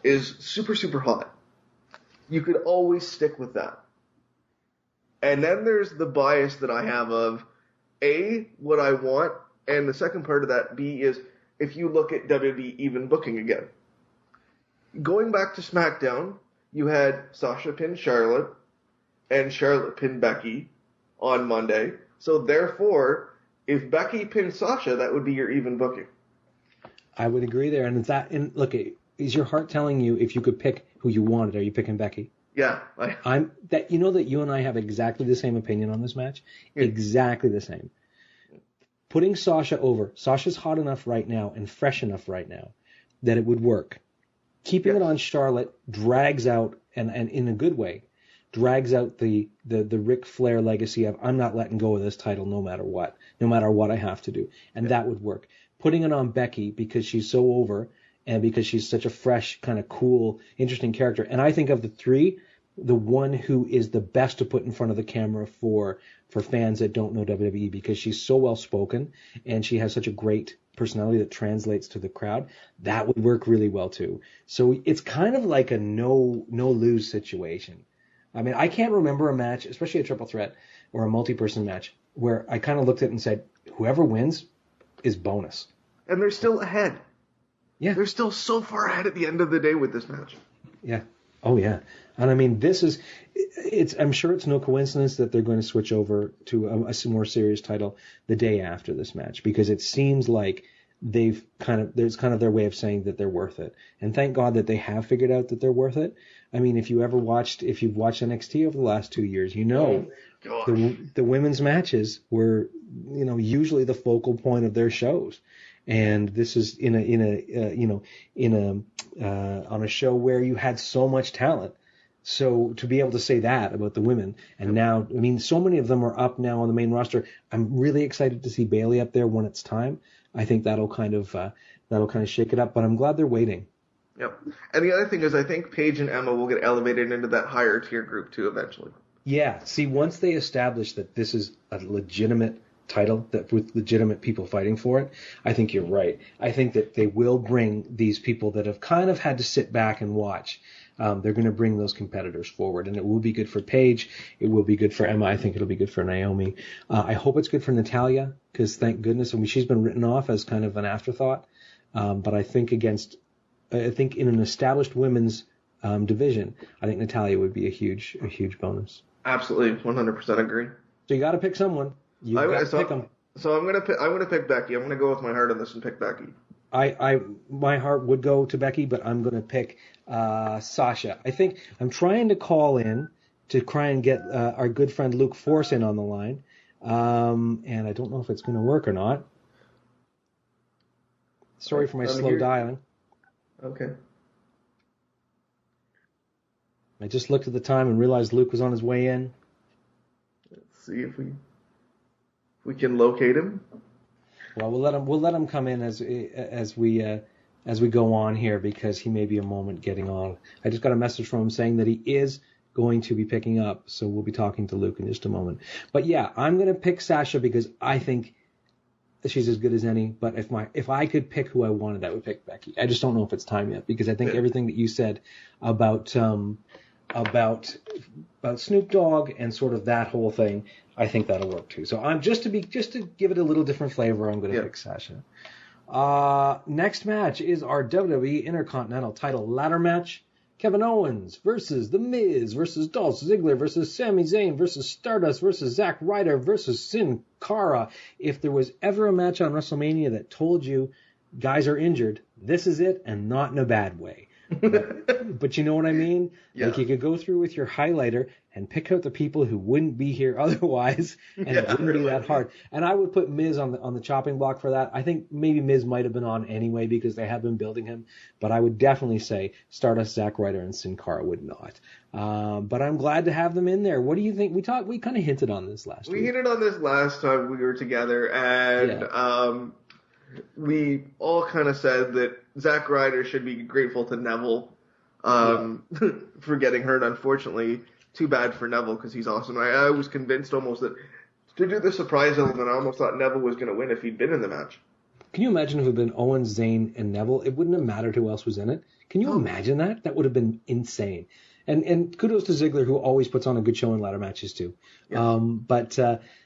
is super, super hot. You could always stick with that. And then there's the bias that I have of A, what I want, and the second part of that, B, is if you look at WWE even booking again. Going back to SmackDown, you had Sasha pin Charlotte, and Charlotte pin Becky on Monday. So therefore, if Becky pinned Sasha, that would be your even booking. I would agree there. And look, is your heart telling you if you could pick who you wanted, are you picking Becky? Yeah. That you and I have exactly the same opinion on this match. Yeah. Exactly the same. Putting Sasha over. Sasha's hot enough right now and fresh enough right now that it would work. Keeping it on Charlotte drags out, and in a good way, drags out the Ric Flair legacy of I'm not letting go of this title no matter what I have to do. And that would work. Putting it on Becky because she's so over and because she's such a fresh, kind of cool, interesting character. And I think of the three, the one who is the best to put in front of the camera for fans that don't know WWE, because she's so well spoken and she has such a great personality that translates to the crowd, that would work really well too. So it's kind of like a no lose situation. I mean, I can't remember a match, especially a triple threat or a multi-person match, where I kind of looked at it and said, whoever wins is bonus. And they're still ahead. Yeah. They're still so far ahead at the end of the day with this match. Yeah. Oh, yeah. And I mean, I'm sure it's no coincidence that they're going to switch over to a more serious title the day after this match, because it seems like there's kind of their way of saying that they're worth it. And thank God that they have figured out that they're worth it. I mean, if you've watched NXT over the last 2 years, the women's matches were, usually the focal point of their shows. And this is on a show where you had so much talent. So to be able to say that about the women, and now, I mean, so many of them are up now on the main roster. I'm really excited to see Bayley up there when it's time. I think that'll kind of shake it up. But I'm glad they're waiting. Yep. And the other thing is, I think Paige and Emma will get elevated into that higher tier group too eventually. Yeah. See, once they establish that this is a legitimate title that with legitimate people fighting for it, I think you're right. I think that they will bring these people that have kind of had to sit back and watch. They're going to bring those competitors forward, and it will be good for Paige. It will be good for Emma. I think it'll be good for Naomi. I hope it's good for Natalya, because thank goodness, I mean, she's been written off as kind of an afterthought. But I think in an established women's division, I think Natalya would be a huge bonus. Absolutely, 100% agree. So you got to pick someone. You got to pick them. So I'm gonna pick Becky. I'm gonna go with my heart on this and pick Becky. My heart would go to Becky, but I'm gonna pick Sasha. I think I'm trying to call in to try and get our good friend Luke Force in on the line, and I don't know if it's gonna work or not. Sorry for my slow dialing. Okay. I just looked at the time and realized Luke was on his way in. Let's see if we can locate him. Well, we'll let him come in as we go on here, because he may be a moment getting on. I just got a message from him saying that he is going to be picking up, so we'll be talking to Luke in just a moment. But yeah, I'm going to pick Sasha because I think she's as good as any. But if I could pick who I wanted, I would pick Becky. I just don't know if it's time yet, because I think everything that you said about Snoop Dogg and sort of that whole thing, I think that'll work too. So I'm just to give it a little different flavor, I'm going to pick Sasha. Next match is our WWE Intercontinental Title ladder match. Kevin Owens versus The Miz versus Dolph Ziggler versus Sami Zayn versus Stardust versus Zack Ryder versus Sin Cara. If there was ever a match on WrestleMania that told you guys are injured, this is it, and not in a bad way. But you know what I mean? Yeah. Like, you could go through with your highlighter and pick out the people who wouldn't be here otherwise, and it wouldn't be that hard. And I would put Miz on the chopping block for that. I think maybe Miz might have been on anyway because they have been building him, but I would definitely say Stardust, Zack Ryder, and Sin Cara would not. But I'm glad to have them in there. What do you think? We kind of hinted on this last week. We hinted on this last time we were together, and we all kind of said that Zack Ryder should be grateful to Neville for getting hurt, unfortunately. Too bad for Neville, because he's awesome. I was convinced almost that to do the surprise element, I almost thought Neville was going to win if he'd been in the match. Can you imagine if it had been Owens, Zayn, and Neville? It wouldn't have mattered who else was in it. Can you imagine that? That would have been insane. And kudos to Ziggler, who always puts on a good show in ladder matches too. Yeah.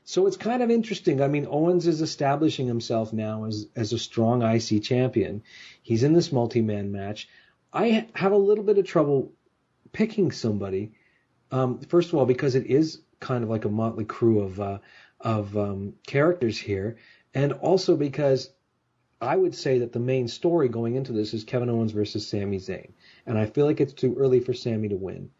So it's kind of interesting. I mean, Owens is establishing himself now as a strong IC champion. He's in this multi-man match. I have a little bit of trouble picking somebody. First of all, because it is kind of like a motley crew of characters here, and also because I would say that the main story going into this is Kevin Owens versus Sami Zayn, and I feel like it's too early for Sami to win.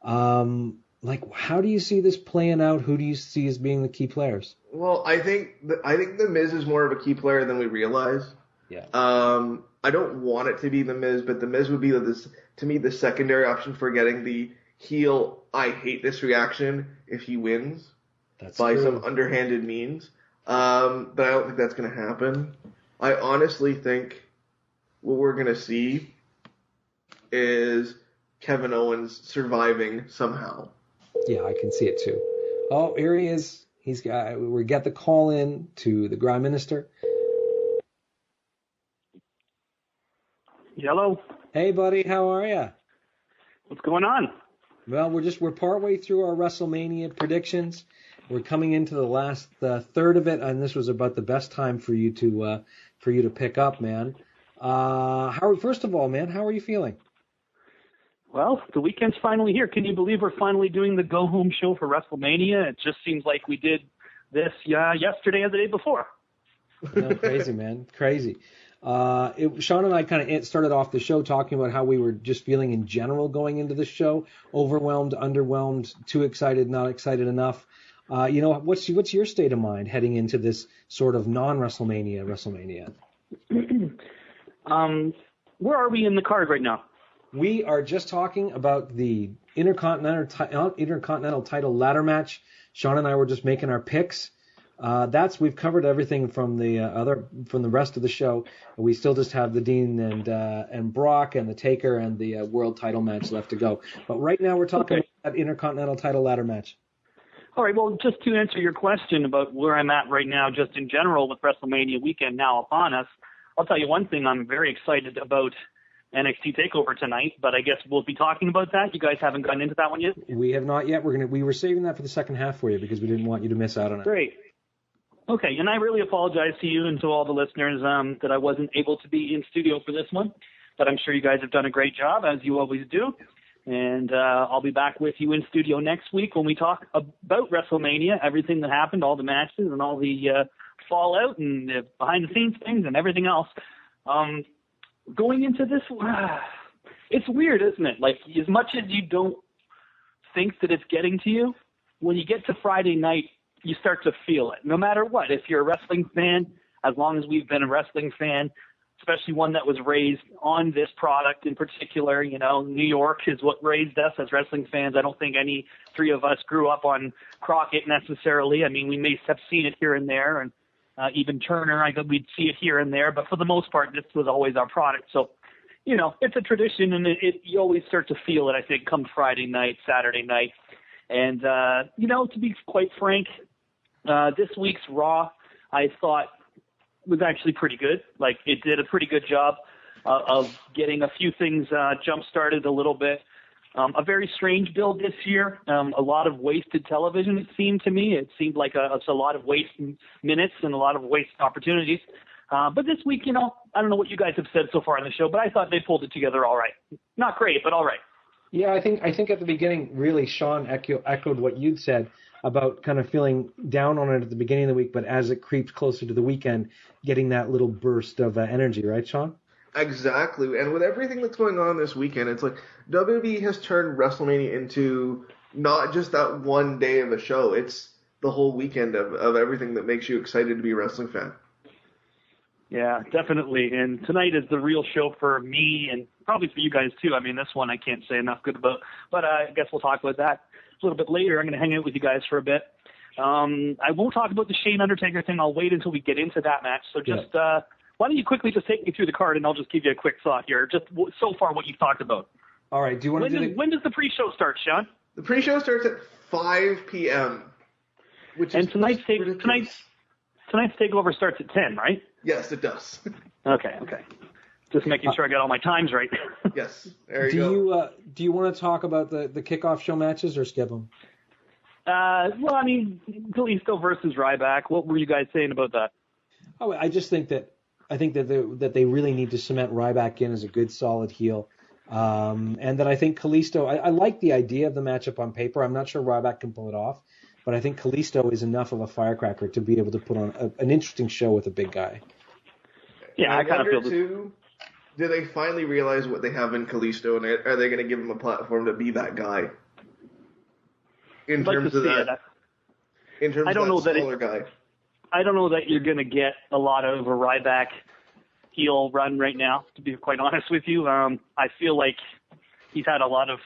How do you see this playing out? Who do you see as being the key players? Well, I think the Miz is more of a key player than we realize. Yeah. I don't want it to be the Miz, but the Miz would be to me the secondary option for getting the heel I hate this reaction if he wins by some underhanded means. But I don't think that's going to happen. I honestly think what we're going to see is Kevin Owens surviving somehow. Yeah, I can see it too. Oh, here he is. We got the call in to the Grime Minister. Hello. Hey, buddy. How are you? What's going on? Well, we're partway through our WrestleMania predictions. We're coming into the last third of it, and this was about the best time for you to pick up, man. First of all, man, how are you feeling? Well, the weekend's finally here. Can you believe we're finally doing the go-home show for WrestleMania? It just seems like we did this yesterday or the day before. No, crazy, man. Crazy. Sean and I kind of started off the show talking about how we were just feeling in general going into the show. Overwhelmed, underwhelmed, too excited, not excited enough. What's your state of mind heading into this sort of non-WrestleMania where are we in the card right now? We are just talking about the Intercontinental Title ladder match. Sean and I were just making our picks. We've covered everything from the rest of the show. We still just have the Dean and Brock and the Taker and the world title match left to go. But right now we're talking about that Intercontinental Title ladder match. All right. Well, just to answer your question about where I'm at right now, just in general with WrestleMania weekend now upon us, I'll tell you one thing. I'm very excited about NXT TakeOver tonight, but I guess we'll be talking about that. You guys haven't gotten into that one yet? We have not yet. We were saving that for the second half for you because we didn't want you to miss out on it. Great. Okay, and I really apologize to you and to all the listeners that I wasn't able to be in studio for this one, but I'm sure you guys have done a great job, as you always do. And I'll be back with you in studio next week when we talk about WrestleMania, everything that happened, all the matches and all the fallout and the behind-the-scenes things and everything else. Going into this, it's weird, isn't it? Like, as much as you don't think that it's getting to you, when you get to Friday night, you start to feel it, no matter what. If you're a wrestling fan, as long as we've been a wrestling fan, especially one that was raised on this product in particular, New York is what raised us as wrestling fans. I don't think any three of us grew up on Crockett necessarily. I mean, we may have seen it here and there, and even Turner, we'd see it here and there, but for the most part, this was always our product. So, it's a tradition, and you always start to feel it, I think, come Friday night, Saturday night. And, to be quite frank, this week's Raw, I thought was actually pretty good. Like, it did a pretty good job of getting a few things jump-started a little bit. A very strange build this year. A lot of wasted television, it seemed to me. It seemed like it's a lot of wasted minutes and a lot of wasted opportunities. But this week, I don't know what you guys have said so far on the show, but I thought they pulled it together all right. Not great, but all right. Yeah, I think at the beginning, really, Sean echoed what you'd said about kind of feeling down on it at the beginning of the week, but as it creeps closer to the weekend, getting that little burst of energy, right, Sean? Exactly. And with everything that's going on this weekend, it's like WWE has turned WrestleMania into not just that one day of a show. It's the whole weekend of everything that makes you excited to be a wrestling fan. Yeah, definitely. And tonight is the real show for me and probably for you guys too. I mean, this one I can't say enough good about, but I guess we'll talk about that a little bit later. I'm going to hang out with you guys for a bit. I won't talk about the Shane Undertaker thing. I'll wait until we get into that match. So just why don't you quickly just take me through the card, and I'll just give you a quick thought here, just so far what you've talked about. All right. Do you want to do when does the pre-show start, Sean? The pre-show starts at 5 p.m. And tonight's takeover starts at 10, right? Yes, it does. Okay. Just making sure I got all my times right. Yes, there you go. Do you want to talk about the kickoff show matches or skip them? Well, I mean, Kalisto versus Ryback. What were you guys saying about that? Oh, I just think that they really need to cement Ryback in as a good, solid heel. And that I think Kalisto, I like the idea of the matchup on paper. I'm not sure Ryback can pull it off, but I think Kalisto is enough of a firecracker to be able to put on an interesting show with a big guy. Yeah, I kind of feel too. Do they finally realize what they have in Kalisto, and are they going to give him a platform to be that guy? In terms of that smaller guy. I don't know that you're going to get a lot of a Ryback heel run right now, to be quite honest with you. I feel like he's had a lot of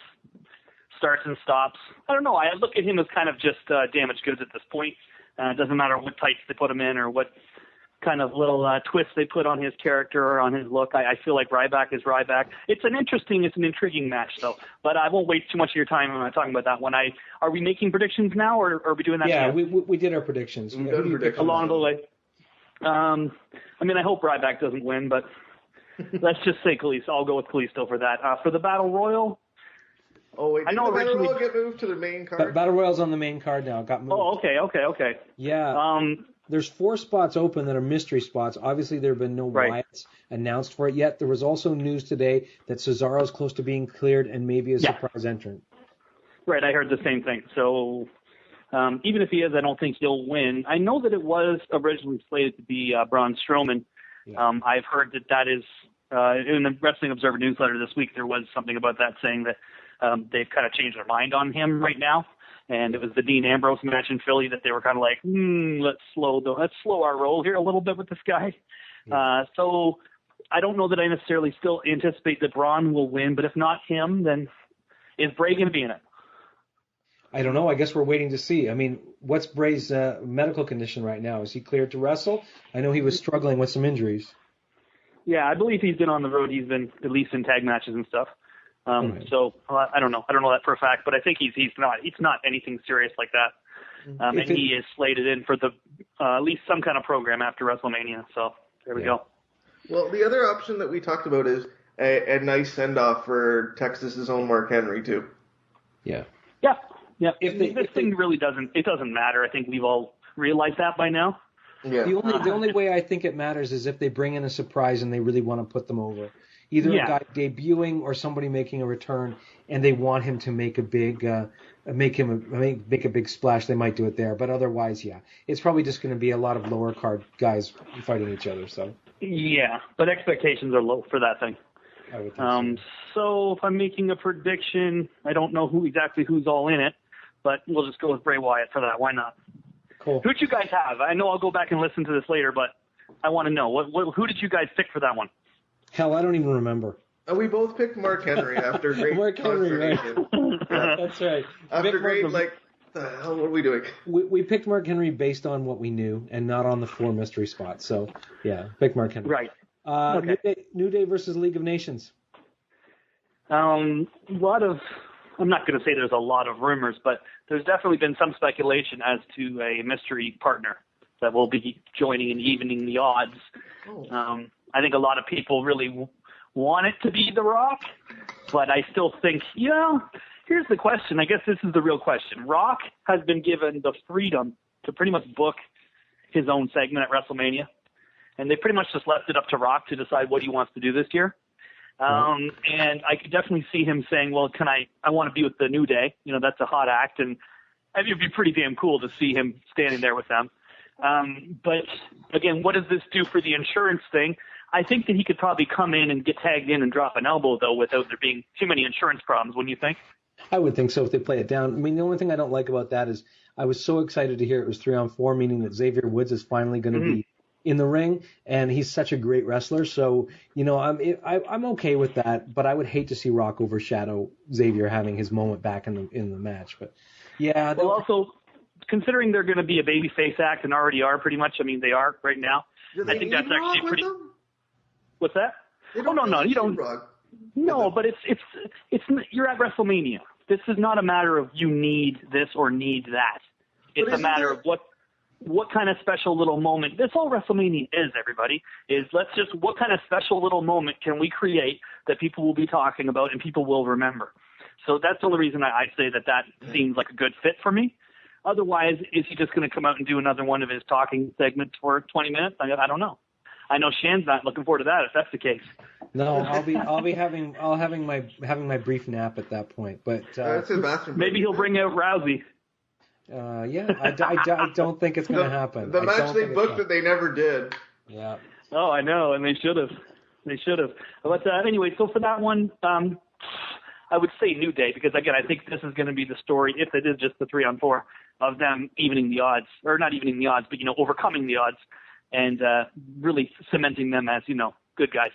starts and stops. I don't know. I look at him as kind of just damaged goods at this point. It doesn't matter what tights they put him in or what kind of little twists they put on his character or on his look. I feel like Ryback is Ryback. It's an intriguing match, though. But I won't waste too much of your time talking about that one. Are we making predictions now, or are we doing that? Yeah, we did our predictions. We've done predictions along the way. I mean, I hope Ryback doesn't win, but let's just say Kalisto. I'll go with Kalisto for that. For the Battle Royal. Oh, wait, did the Battle Royal get moved to the main card? Battle Royal's on the main card now. It got moved. Oh, okay. Yeah. There's 4 spots open that are mystery spots. Obviously, there have been no Wyatts announced for it yet. There was also news today that Cesaro's close to being cleared and maybe a surprise entrant. Right, I heard the same thing. So even if he is, I don't think he'll win. I know that it was originally slated to be Braun Strowman. Yeah. I've heard that is in the Wrestling Observer newsletter this week, there was something about that saying that they've kind of changed their mind on him right now. And it was the Dean Ambrose match in Philly that they were kind of like, let's slow our roll here a little bit with this guy. Yeah. So I don't know that I necessarily still anticipate that Braun will win, but if not him, then is Bray going to be in it? I don't know. I guess we're waiting to see. I mean, what's Bray's medical condition right now? Is he cleared to wrestle? I know he was struggling with some injuries. Yeah, I believe he's been on the road. He's been at least in tag matches and stuff. So I don't know. I don't know that for a fact, but I think he's not. It's not anything serious like that. And he is slated in for the at least some kind of program after WrestleMania. So there we go. Well, the other option that we talked about is a nice send-off for Texas's own Mark Henry too. Yeah. This thing really doesn't matter. I think we've all realized that by now. Yeah. The only way I think it matters is if they bring in a surprise and they really want to put them over. Either a guy debuting or somebody making a return, and they want him to make a big, make a big splash. They might do it there, but otherwise, it's probably just going to be a lot of lower card guys fighting each other. So but expectations are low for that thing. I would think so if I'm making a prediction, I don't know who's all in it, but we'll just go with Bray Wyatt for that. Why not? Cool. Who'd you guys have? I know I'll go back and listen to this later, but I want to know who did you guys pick for that one? Hell, I don't even remember. We both picked Mark Henry after great Mark Henry, right? That's right. After great, what are we doing? We picked Mark Henry based on what we knew and not on the 4 mystery spots. So, pick Mark Henry. Right. Okay. New Day versus League of Nations. I'm not going to say there's a lot of rumors, but there's definitely been some speculation as to a mystery partner that will be joining and evening the odds I think a lot of people really want it to be The Rock, but I still think, here's the question. I guess this is the real question. Rock has been given the freedom to pretty much book his own segment at WrestleMania, and they pretty much just left it up to Rock to decide what he wants to do this year. And I could definitely see him saying, well, I want to be with the New Day. That's a hot act, and I think it'd be pretty damn cool to see him standing there with them. But again, what does this do for the insurance thing? I think that he could probably come in and get tagged in and drop an elbow, though, without there being too many insurance problems, wouldn't you think? I would think so if they play it down. I mean, the only thing I don't like about that is I was so excited to hear it was 3-on-4, meaning that Xavier Woods is finally going to be in the ring, and he's such a great wrestler. So, I'm okay with that, but I would hate to see Rock overshadow Xavier having his moment back in the match. But yeah. Well, also, considering they're going to be a babyface act and already are pretty much, they are right now. I think that's actually pretty. What's that? No, you don't. No, but it's you're at WrestleMania. This is not a matter of you need this or need that. It's a matter of what kind of special little moment. This all WrestleMania is, everybody, is what kind of special little moment can we create that people will be talking about and people will remember. So that's the only reason I say that seems like a good fit for me. Otherwise, is he just going to come out and do another one of his talking segments for 20 minutes? I don't know. I know Shan's not looking forward to that if that's the case. No, I'll having my brief nap at that point. But maybe he'll bring out Rousey. I don't think it's going to happen. The match they booked that they never did. Yeah. Oh, I know, and they should have. But anyway, so for that one, I would say New Day, because again, I think this is going to be the story, if it is just the 3-on-4, of them evening the odds, or not evening the odds, but overcoming the odds, and really cementing them as good guys.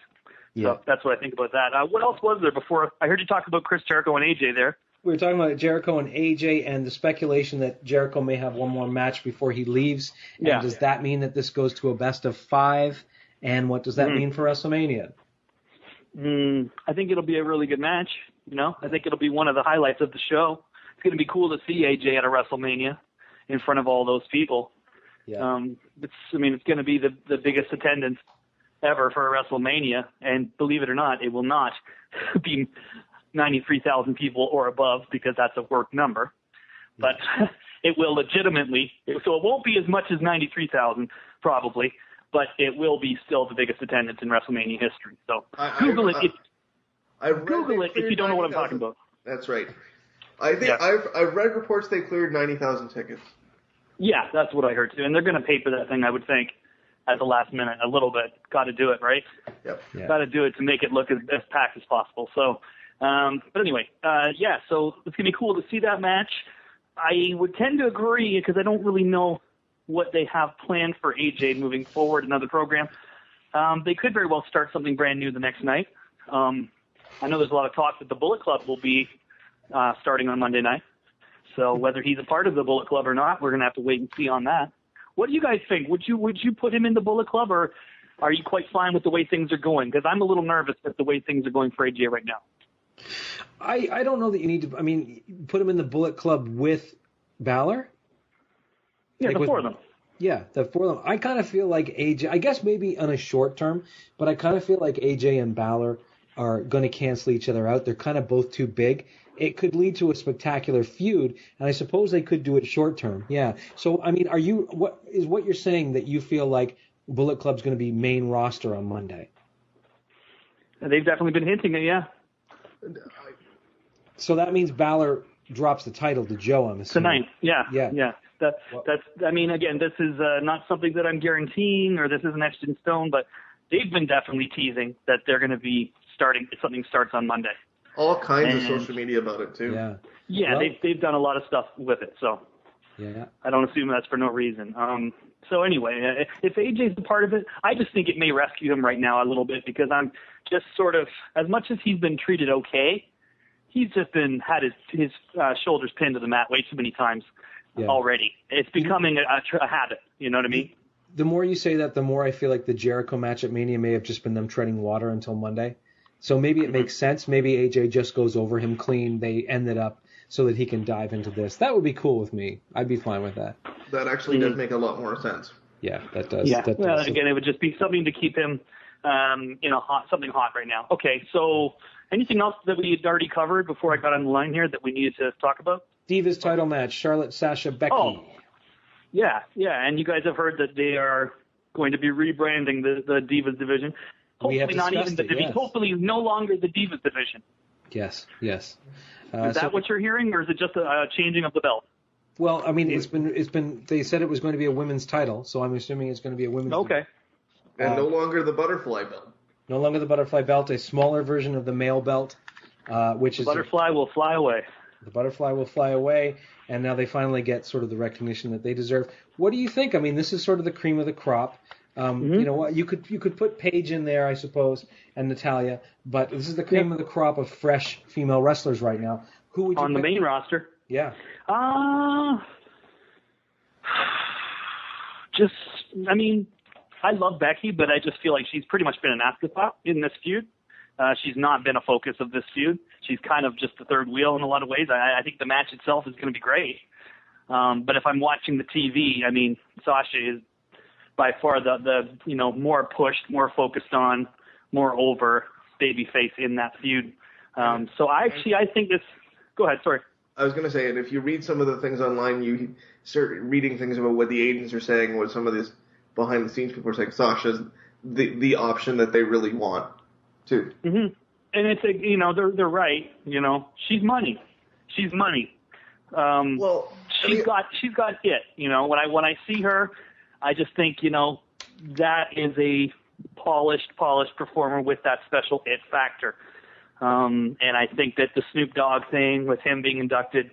Yeah. So that's what I think about that. What else was there before? I heard you talk about Chris Jericho and AJ there. We were talking about Jericho and AJ and the speculation that Jericho may have one more match before he leaves. And does that mean that this goes to a best of 5? And what does that mean for WrestleMania? I think it'll be a really good match. I think it'll be one of the highlights of the show. It's going to be cool to see AJ at a WrestleMania in front of all those people. Yeah. It's going to be the biggest attendance ever for a WrestleMania, and believe it or not, it will not be 93,000 people or above, because that's a work number. But it will legitimately, so it won't be as much as 93,000 probably, but it will be still the biggest attendance in WrestleMania history. So Google it. Google it if you don't know what I'm talking about. That's right. I think I've read reports they cleared 90,000 tickets. Yeah, that's what I heard too. And they're going to pay for that thing, I would think, at the last minute a little bit. Got to do it, right? Yep. Yeah. Got to do it to make it look as packed as possible. So, but anyway, so it's going to be cool to see that match. I would tend to agree, because I don't really know what they have planned for AJ moving forward in other program. They could very well start something brand new the next night. I know there's a lot of talk that the Bullet Club will be starting on Monday night. So whether he's a part of the Bullet Club or not, we're going to have to wait and see on that. What do you guys think? Would you put him in the Bullet Club, or are you quite fine with the way things are going? Because I'm a little nervous at the way things are going for AJ right now. I don't know that you need to. Put him in the Bullet Club with Balor? Yeah, the four of them. Yeah, the four of them. I kind of feel like AJ, I guess maybe on a short term, but I kind of feel like AJ and Balor are going to cancel each other out. They're kind of both too big. It could lead to a spectacular feud, and I suppose they could do it short term. Yeah. So, what you're saying that you feel like Bullet Club's going to be main roster on Monday? They've definitely been hinting it, yeah. So that means Balor drops the title to Joe, I'm assuming. Tonight, yeah. Again, this is not something that I'm guaranteeing, or this isn't etched in stone, but they've been definitely teasing that they're going to be something starts on Monday. All kinds of social media about it, too. Yeah, well, they've done a lot of stuff with it, so I don't assume that's for no reason. So anyway, if AJ's a part of it, I just think it may rescue him right now a little bit, because I'm just sort of, as much as he's been treated okay, he's just had his shoulders pinned to the mat way too many times already. It's becoming a habit, you know what I mean? The more you say that, the more I feel like the Jericho match at Mania may have just been them treading water until Monday. So maybe it makes sense. Maybe AJ just goes over him clean. They end it up so that he can dive into this. That would be cool with me. I'd be fine with that. That actually does make a lot more sense. Yeah, that does. Yeah. That Well, does. again, it would just be something to keep him, something hot right now. Okay, so anything else that we had already covered before I got on the line here that we needed to talk about? Divas title match: Charlotte, Sasha, Becky. Oh, yeah, and you guys have heard that they are going to be rebranding the Divas division. We have Hopefully not even discussed the it, division. yes. Hopefully no longer the Divas division. Yes. Is that what you're hearing, or is it just a changing of the belt? Well, I mean, it's been. They said it was going to be a women's title, so I'm assuming it's going to be a women's. Okay. And no longer the butterfly belt. No longer the butterfly belt, a smaller version of the male belt, which is Butterfly will fly away. the butterfly will fly away, and now they finally get sort of the recognition that they deserve. What do you think? I mean, this is sort of the cream of the crop. You know what? You could put Paige in there, I suppose, and Natalya, but this is the cream of the crop of fresh female wrestlers right now. Who would you On the pick? main roster? Yeah. I love Becky, but I just feel like she's pretty much been an afterthought in this feud. She's not been a focus of this feud. She's kind of just the third wheel in a lot of ways. I think the match itself is going to be great. But if I'm watching the TV, I mean, Sasha is by far the more pushed, more focused on, more over babyface in that feud. So I think it's. Go ahead, sorry. I was going to say, and if you read some of the things online, you start reading things about what the agents are saying, what some of these behind-the-scenes people are saying. Sasha's the option that they really want, too. Mm-hmm. And it's they're right. She's money. She's money. She's got it. When I see her, I just think that is a polished performer with that special it factor. And I think that the Snoop Dogg thing with him being inducted,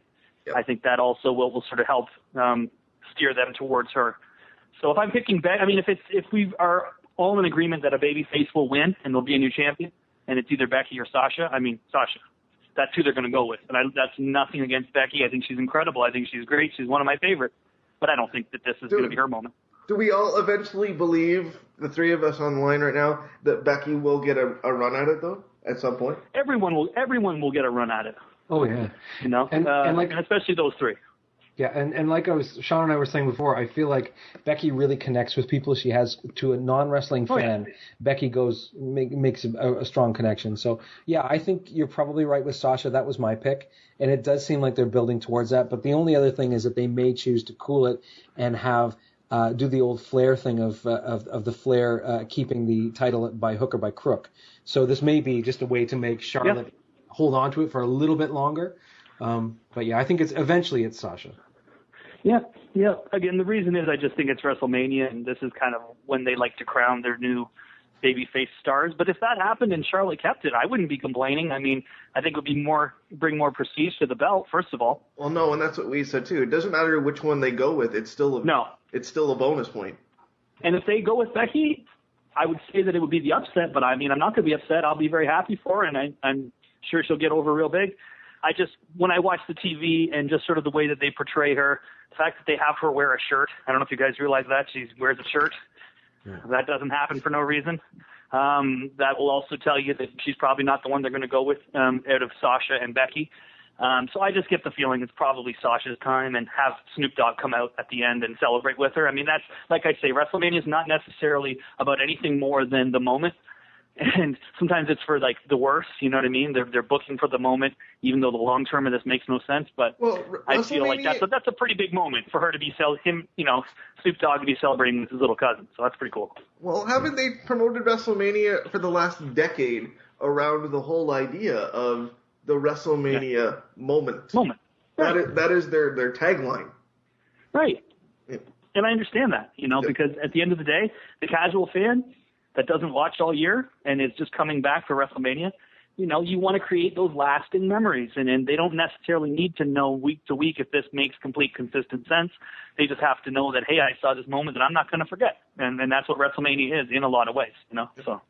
I think that also will sort of help steer them towards her. So if I'm picking if we are all in agreement that a babyface will win and there'll be a new champion, and it's either Becky or Sasha, Sasha. That's who they're going to go with. And that's nothing against Becky. I think she's incredible. I think she's great. She's one of my favorites. But I don't think that this is going to be her moment. Do we all eventually believe, the three of us online right now, that Becky will get a run at it, though, at some point? Everyone will get a run at it. Oh, yeah. And especially those three. Yeah, and like Sean and I were saying before, I feel like Becky really connects with people. She has, to a non-wrestling fan, Becky makes a strong connection. So, yeah, I think you're probably right with Sasha. That was my pick, and it does seem like they're building towards that. But the only other thing is that they may choose to cool it and have do the old Flair thing of the Flair keeping the title by hook or by crook. So this may be just a way to make Charlotte hold on to it for a little bit longer. But yeah, I think eventually it's Sasha. Yeah. Again, the reason is I just think it's WrestleMania, and this is kind of when they like to crown their new babyface stars. But if that happened and Charlotte kept it, I wouldn't be complaining. I mean, I think it would be bring more prestige to the belt, first of all. Well, no, and that's what we said too. It doesn't matter which one they go with. It's still a bonus point. And if they go with Becky, I would say that it would be the upset. But I mean, I'm not going to be upset. I'll be very happy for her, and I'm sure she'll get over real big. When I watch the TV and just sort of the way that they portray her, the fact that they have her wear a shirt, I don't know if you guys realize that, she wears a shirt. Yeah. That doesn't happen for no reason. That will also tell you that she's probably not the one they're going to go with out of Sasha and Becky. So I just get the feeling it's probably Sasha's time, and have Snoop Dogg come out at the end and celebrate with her. I mean, that's, like I say, WrestleMania is not necessarily about anything more than the moment. And sometimes it's for like the worst, you know what I mean? They're booking for the moment, even though the long term of this makes no sense. But I feel like that's a pretty big moment for her to be Snoop Dogg to be celebrating with his little cousin. So that's pretty cool. Well, haven't they promoted WrestleMania for the last decade around the whole idea of the WrestleMania moment? Right. That is their tagline. Right. Yeah. And I understand that, because at the end of the day, the casual fan that doesn't watch all year and is just coming back for WrestleMania, you want to create those lasting memories. And they don't necessarily need to know week to week if this makes complete, consistent sense. They just have to know that, hey, I saw this moment that I'm not going to forget. And that's what WrestleMania is in a lot of ways, So,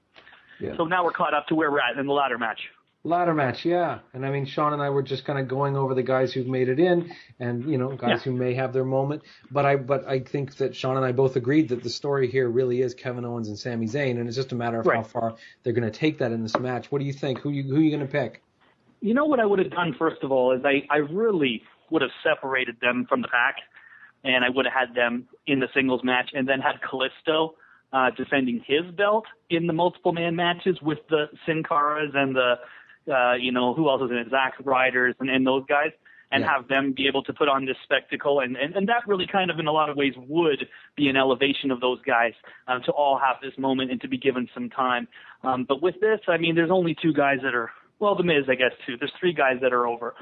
So now we're caught up to where we're at in the ladder match. Ladder match, yeah. And I mean, Sean and I were just kind of going over the guys who've made it in, and guys who may have their moment. But I think that Sean and I both agreed that the story here really is Kevin Owens and Sami Zayn, and it's just a matter of how far they're going to take that in this match. What do you think? Who are you going to pick? What I would have done first of all is I really would have separated them from the pack and I would have had them in the singles match, and then had Kalisto defending his belt in the multiple man matches with the Sin Caras and the who else was in it, Zack Ryders and those guys, and have them be able to put on this spectacle, and that really kind of in a lot of ways would be an elevation of those guys to all have this moment and to be given some time. But with this, I mean, there's only two guys that are, well, The Miz, I guess, too. There's three guys that are over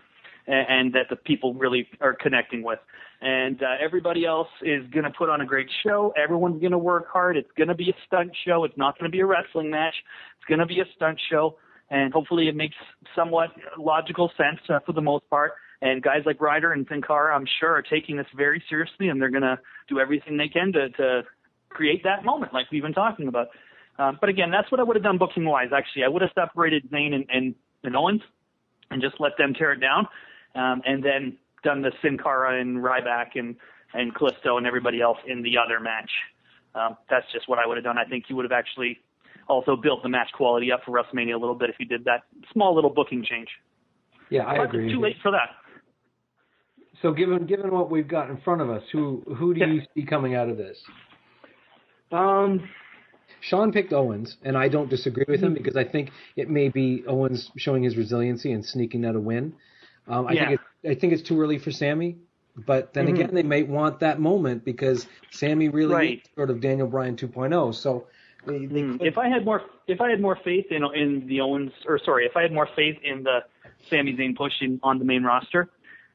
and that the people really are connecting with. And everybody else is going to put on a great show. Everyone's going to work hard. It's going to be a stunt show. It's not going to be a wrestling match. It's going to be a stunt show. And hopefully it makes somewhat logical sense for the most part. And guys like Ryder and Sin Cara, I'm sure, are taking this very seriously, and they're going to do everything they can to create that moment like we've been talking about. But again, that's what I would have done booking-wise, actually. I would have separated Zayn and Owens and just let them tear it down, and then done the Sin Cara and Ryback and Kalisto and everybody else in the other match. That's just what I would have done. I think you would have actually also built the match quality up for WrestleMania a little bit if you did that small little booking change. Yeah, I agree. It's too late for that. So given what we've got in front of us, who do you see coming out of this? Sean picked Owens, and I don't disagree with him because I think it may be Owens showing his resiliency and sneaking out a win. I think it's too early for Sammy, but then again, they might want that moment because Sammy really is sort of Daniel Bryan 2.0. So if I had more faith in the Owens, or sorry, if I had more faith in the Sami Zayn push on the main roster,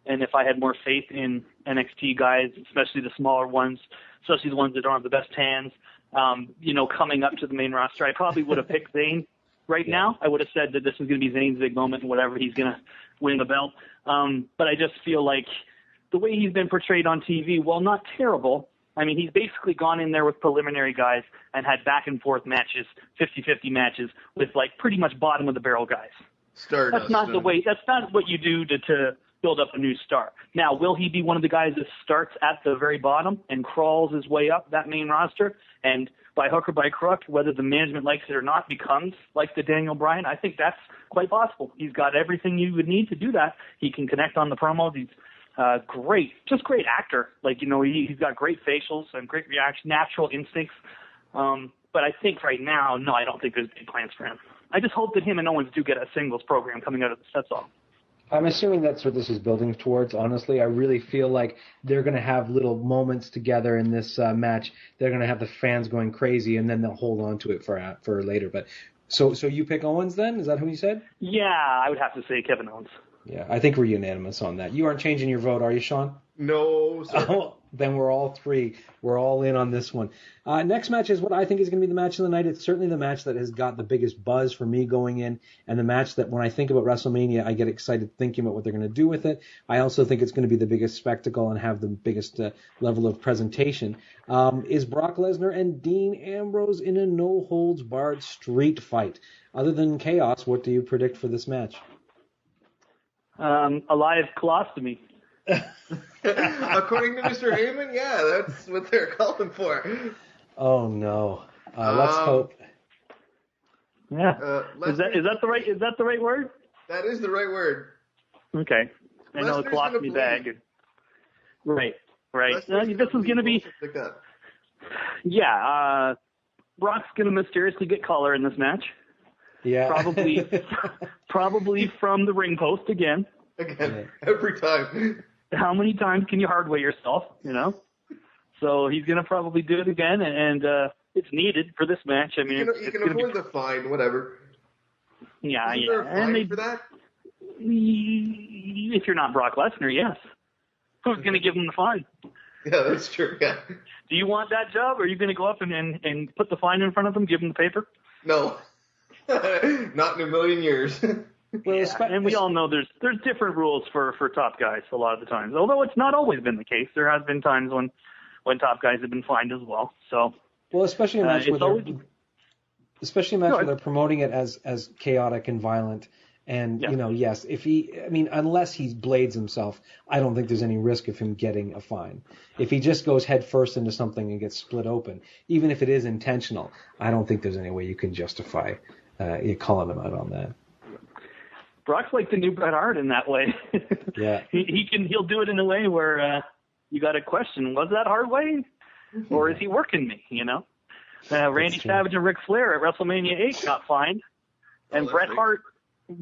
and if I had more faith in NXT guys, especially the smaller ones, especially the ones that don't have the best hands, coming up to the main roster, I probably would have picked Zayn right now. I would have said that this is going to be Zayn's big moment and whatever, he's going to win the belt. But I just feel like the way he's been portrayed on TV, while not terrible, I mean, he's basically gone in there with preliminary guys and had back and forth matches, 50-50 matches with like pretty much bottom of the barrel guys. Stardust. That's not the way. That's not what you do to build up a new star. Now, will he be one of the guys that starts at the very bottom and crawls his way up that main roster, and by hook or by crook, whether the management likes it or not, becomes like the Daniel Bryan? I think that's quite possible. He's got everything you would need to do that. He can connect on the promos. He's great actor. Like, he's got great facials and great reaction, natural instincts. But I think right now, no, I don't think there's big plans for him. I just hope that him and Owens do get a singles program coming out of this. That's all. I'm assuming that's what this is building towards, honestly. I really feel like they're going to have little moments together in this match. They're going to have the fans going crazy, and then they'll hold on to it for later. But so you pick Owens then? Is that who you said? Yeah, I would have to say Kevin Owens. Yeah, I think we're unanimous on that. You aren't changing your vote, are you, Sean? No, sir. Oh, then we're all three. We're all in on this one. Next match is what I think is going to be the match of the night. It's certainly the match that has got the biggest buzz for me going in, and the match that when I think about WrestleMania, I get excited thinking about what they're going to do with it. I also think it's going to be the biggest spectacle and have the biggest level of presentation. Is Brock Lesnar and Dean Ambrose in a no-holds-barred street fight? Other than chaos, what do you predict for this match? A live colostomy. According to Mr. Heyman, yeah, that's what they're calling for. Oh no! Let's hope. Yeah. Is that the right word? That is the right word. Okay. I know the colostomy bag. Right. This is going to be. Like that. Yeah. Brock's going to mysteriously get collar in this match. Yeah. Probably from the ring post again. Every time. How many times can you hardway yourself, So he's going to probably do it again, and it's needed for this match. I mean, you can afford the fine, whatever. Yeah, Isn't there a fine for that? If you're not Brock Lesnar, yes. Who's going to give him the fine? Yeah, that's true, yeah. Do you want that job, or are you going to go up and put the fine in front of him, give him the paper? No. Not in a million years. Well, and we all know there's different rules for top guys a lot of the times. Although it's not always been the case. There has been times when top guys have been fined as well. So especially a match where they're promoting it as chaotic and violent. And yes, unless he blades himself, I don't think there's any risk of him getting a fine. If he just goes head first into something and gets split open, even if it is intentional, I don't think there's any way you can justify you calling him out on that. Brock's like the new Bret Hart in that way. Yeah. He'll do it in a way where you got to question, was that hard way? Or is he working me, Randy Savage and Ric Flair at WrestleMania 8 got fined. And Bret Hart,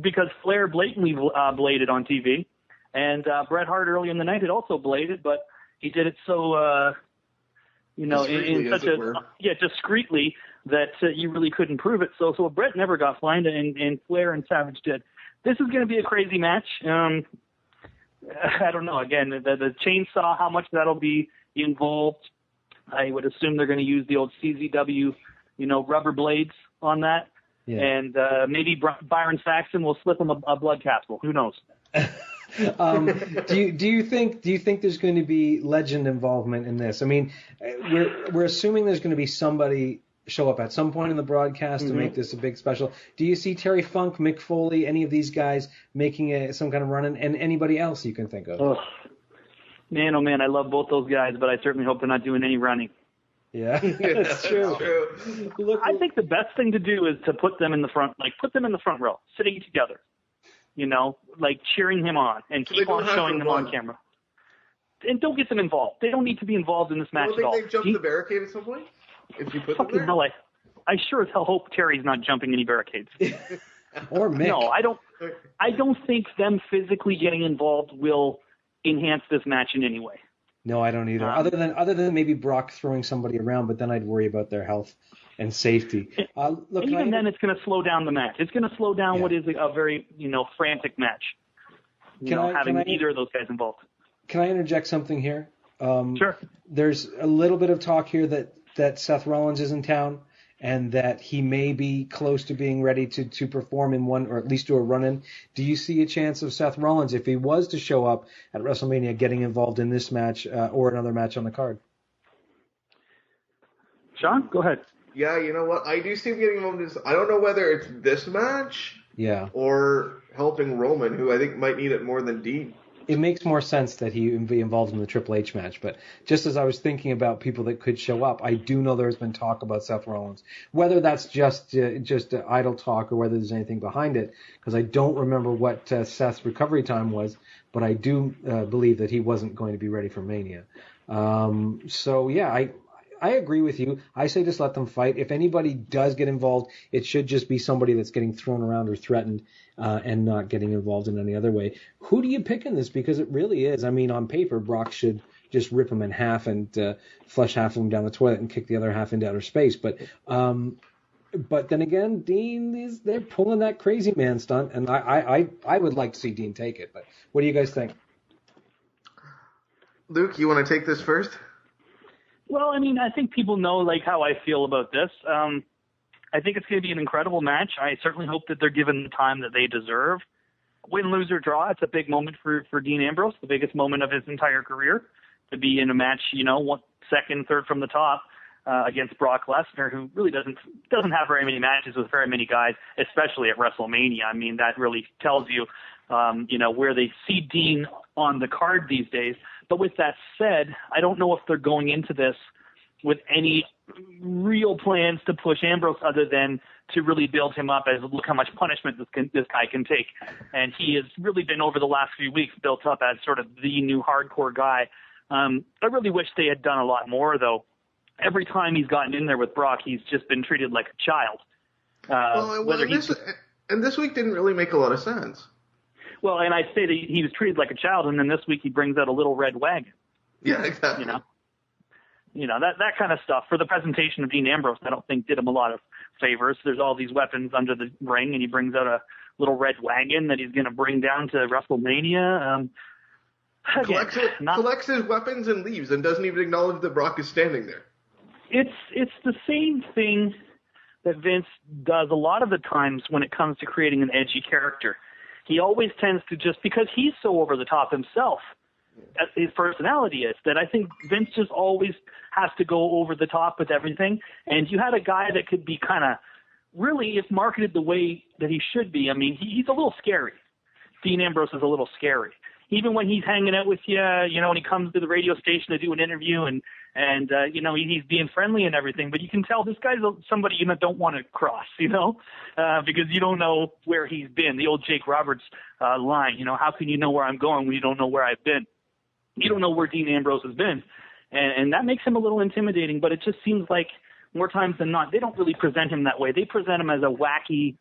because Flair blatantly bladed on TV. And Bret Hart early in the night had also bladed, but he did it so, discreetly that you really couldn't prove it. So Bret never got fined, and Flair and Savage did. This is going to be a crazy match. I don't know. Again, the chainsaw, how much that'll be involved. I would assume they're going to use the old CZW, rubber blades on that. Yeah. And maybe Byron Saxton will slip him a blood capsule. Who knows? Do you think there's going to be legend involvement in this? I mean, we're assuming there's going to be somebody show up at some point in the broadcast to make this a big special. Do you see Terry Funk, Mick Foley, any of these guys making some kind of run, and anybody else you can think of? Oh man, I love both those guys, but I certainly hope they're not doing any running. Yeah, that's true. Look, I think the best thing to do is to put them in the front row, sitting together, cheering him on and keep on showing them on camera. And don't get them involved. They don't need to be involved in this match at all. Don't think they jump the barricade at some point? If you put them there? Hell, I sure as hell hope Terry's not jumping any barricades. Or Mick. No, I don't think them physically getting involved will enhance this match in any way. No, I don't either. Other than maybe Brock throwing somebody around, but then I'd worry about their health and safety. Then it's going to slow down the match. It's going to slow down what is a very frantic match. Having either of those guys involved. Can I interject something here? Sure. There's a little bit of talk here that Seth Rollins is in town and that he may be close to being ready to perform in one, or at least do a run-in. Do you see a chance of Seth Rollins, if he was to show up at WrestleMania, getting involved in this match or another match on the card? Sean, go ahead. Yeah, you know what? I do see him getting involved in this. I don't know whether it's this match or helping Roman, who I think might need it more than Dean. It makes more sense that he would be involved in the Triple H match. But just as I was thinking about people that could show up, I do know there's been talk about Seth Rollins. Whether that's just idle talk or whether there's anything behind it, because I don't remember what Seth's recovery time was, but I do believe that he wasn't going to be ready for Mania. I agree with you. I say just let them fight. If anybody does get involved, it should just be somebody that's getting thrown around or threatened and not getting involved in any other way. Who do you pick in this? Because it really is. I mean, on paper, Brock should just rip him in half and flush half of him down the toilet and kick the other half into outer space. But then again, Dean, they're pulling that crazy man stunt, and I would like to see Dean take it. But what do you guys think? Luke, you want to take this first? Well, I mean, I think people know how I feel about this. I think it's going to be an incredible match. I certainly hope that they're given the time that they deserve. Win, lose, or draw, it's a big moment for Dean Ambrose, the biggest moment of his entire career, to be in a match, second, third from the top against Brock Lesnar, who really doesn't have very many matches with very many guys, especially at WrestleMania. I mean, that really tells you, where they see Dean on the card these days. But with that said, I don't know if they're going into this with any real plans to push Ambrose other than to really build him up as look how much punishment this guy can take. And he has really been over the last few weeks built up as sort of the new hardcore guy. I really wish they had done a lot more, though. Every time he's gotten in there with Brock, he's just been treated like a child. And this week didn't really make a lot of sense. Well, and I say that he was treated like a child, and then this week he brings out a little red wagon. Yeah, exactly. That kind of stuff. For the presentation of Dean Ambrose, I don't think did him a lot of favors. There's all these weapons under the ring, and he brings out a little red wagon that he's going to bring down to WrestleMania. Collects his weapons and leaves, and doesn't even acknowledge that Brock is standing there. It's the same thing that Vince does a lot of the times when it comes to creating an edgy character. He always tends to, just because he's so over the top himself, his personality is, that I think Vince just always has to go over the top with everything. And you had a guy that could be kind of, really, if marketed the way that he should be, I mean, he's a little scary. Dean Ambrose is a little scary. Even when he's hanging out with you, when he comes to the radio station to do an interview and he's being friendly and everything, but you can tell this guy's somebody you don't want to cross, because you don't know where he's been. The old Jake Roberts line, how can you know where I'm going when you don't know where I've been? You don't know where Dean Ambrose has been. And that makes him a little intimidating, but it just seems like more times than not, they don't really present him that way. They present him as a wacky,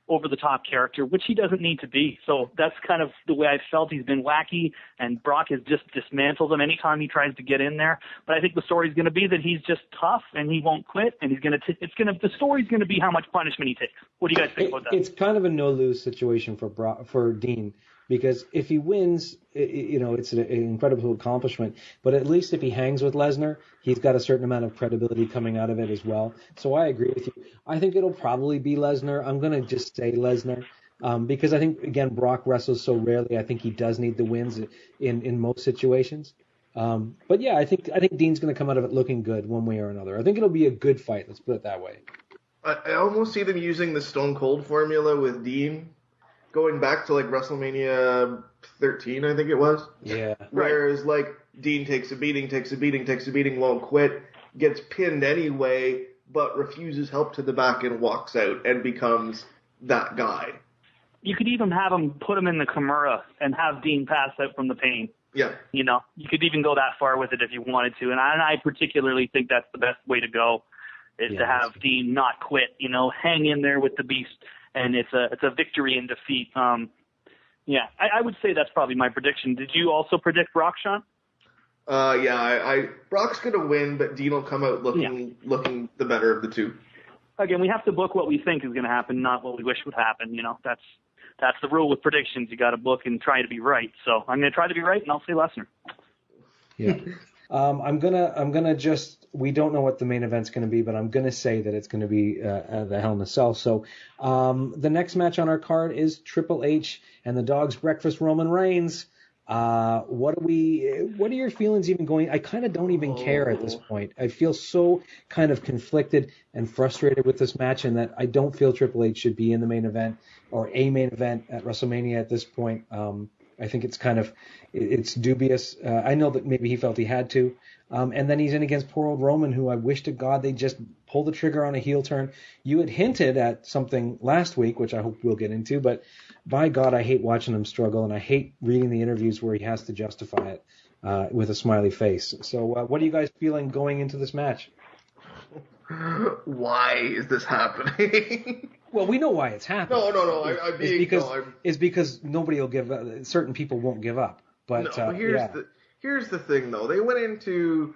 over-the-top character, which he doesn't need to be. So that's kind of the way I felt. He's been wacky, and Brock has just dismantled him anytime he tries to get in there. But I think the story's going to be that he's just tough, and he won't quit, and the story's going to be how much punishment he takes. What do you guys think about that? It's kind of a no-lose situation for Dean, because if he wins, it's an incredible accomplishment. But at least if he hangs with Lesnar, he's got a certain amount of credibility coming out of it as well. So I agree with you. I think it'll probably be Lesnar. I'm going to just say Lesnar because I think, again, Brock wrestles so rarely. I think he does need the wins in most situations. But yeah, I think Dean's going to come out of it looking good one way or another. I think it'll be a good fight. Let's put it that way. I almost see them using the Stone Cold formula with Dean, going back to like WrestleMania 13, I think it was. Yeah. Whereas like Dean takes a beating, won't quit, gets pinned anyway, but refuses help to the back and walks out and becomes that guy. You could even have him put him in the Kimura and have Dean pass out from the pain. Yeah. You could even go that far with it if you wanted to. And I particularly think that's the best way to go, is to have Dean not quit, hang in there with the beast. And it's a victory in defeat. I would say that's probably my prediction. Did you also predict Brock, Sean? Brock's gonna win, but Dean will come out looking the better of the two. Again, we have to book what we think is going to happen, not what we wish would happen. That's the rule with predictions. You got to book and try to be right. So I'm going to try to be right, and I'll say Lesnar. Yeah. I'm gonna just, we don't know what the main event's going to be, but I'm going to say that it's going to be the Hell in a Cell. So the next match on our card is Triple H and the Dog's Breakfast Roman Reigns. What are your feelings even going? I kind of don't even care at this point. I feel so kind of conflicted and frustrated with this match, and that I don't feel Triple H should be in the main event or a main event at WrestleMania at this point. I think it's dubious. I know that maybe he felt he had to. And then he's in against poor old Roman, who I wish to God they just pull the trigger on a heel turn. You had hinted at something last week, which I hope we'll get into, but by God, I hate watching him struggle, and I hate reading the interviews where he has to justify it with a smiley face. So what are you guys feeling going into this match? Why is this happening? Well, we know why it's happening. No. It's because nobody will give up. Certain people won't give up. But here's the thing, though. They went into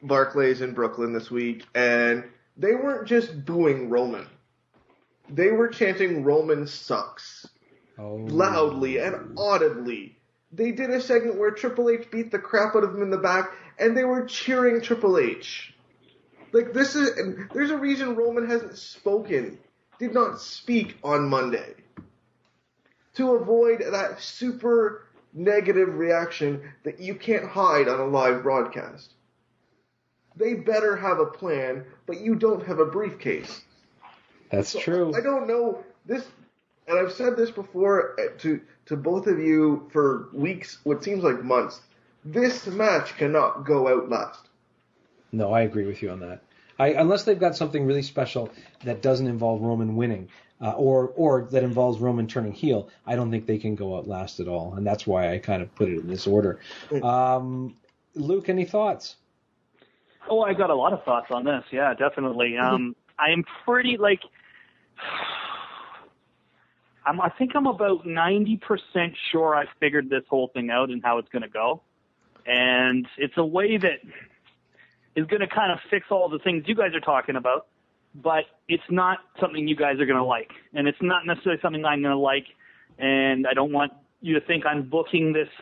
Barclays in Brooklyn this week, and they weren't just booing Roman. They were chanting "Roman sucks" loudly and audibly. They did a segment where Triple H beat the crap out of him in the back, and they were cheering Triple H. Like, there's a reason Roman hasn't spoken, did not speak on Monday, to avoid that super negative reaction that you can't hide on a live broadcast. They better have a plan, but you don't have a briefcase. That's true. I don't know this, and I've said this before to both of you for weeks, what seems like months. This match cannot go out last. No, I agree with you on that. Unless they've got something really special that doesn't involve Roman winning, or that involves Roman turning heel, I don't think they can go out last at all, and that's why I kind of put it in this order. Luke, any thoughts? Oh, I got a lot of thoughts on this. Yeah, definitely. I am pretty I think I'm about 90% sure I figured this whole thing out and how it's going to go, and it's a way that is going to kind of fix all the things you guys are talking about, but it's not something you guys are going to like. And it's not necessarily something I'm going to like, and I don't want you to think I'm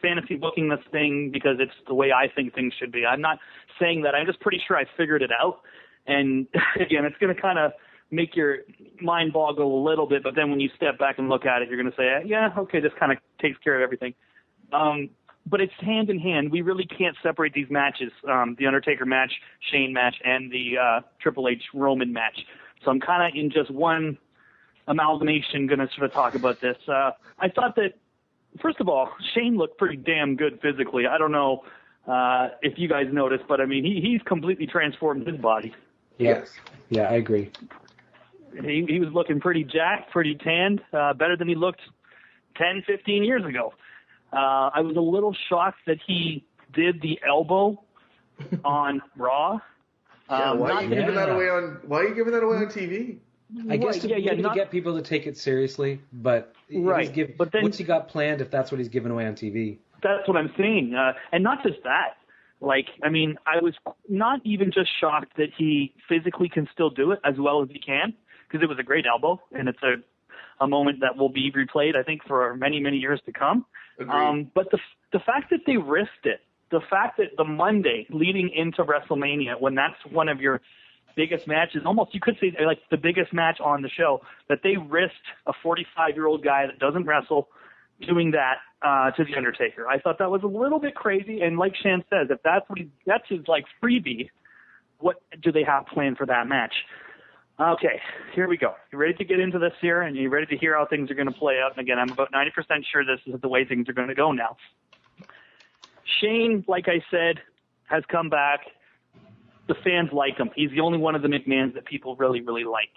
fantasy booking this thing because it's the way I think things should be. I'm not saying that. I'm just pretty sure I figured it out. And, again, it's going to kind of make your mind boggle a little bit, but then when you step back and look at it, you're going to say, yeah, okay, this kind of takes care of everything. But it's hand in hand. We really can't separate these matches, the Undertaker match, Shane match, and the Triple H Roman match. So I'm kind of in just one amalgamation going to sort of talk about this. I thought that, first of all, Shane looked pretty damn good physically. I don't know if you guys noticed, but, I mean, he's completely transformed his body. Yes. Yeah, I agree. He was looking pretty jacked, pretty tanned, better than he looked 10, 15 years ago. I was a little shocked that he did the elbow on Raw. Why are you giving that away on TV? I guess to get people to take it seriously, but But then, what's he got planned if that's what he's giving away on TV? That's what I'm saying. And not just that. Like, I mean, I was not even just shocked that he physically can still do it as well as he can, because it was a great elbow, and it's a moment that will be replayed, I think, for many, many years to come. But the fact that they risked it, the fact that the Monday leading into WrestleMania, when that's one of your biggest matches, almost you could say like the biggest match on the show, that they risked a 45-year-old guy that doesn't wrestle doing that to The Undertaker. I thought that was a little bit crazy, and like Shan says, if that's his like freebie, what do they have planned for that match? Okay, here we go. You ready to get into this here, and you ready to hear how things are going to play out? And again, I'm about 90% sure this is the way things are going to go now. Shane, like I said, has come back. The fans like him. He's the only one of the McMahons that people really, really like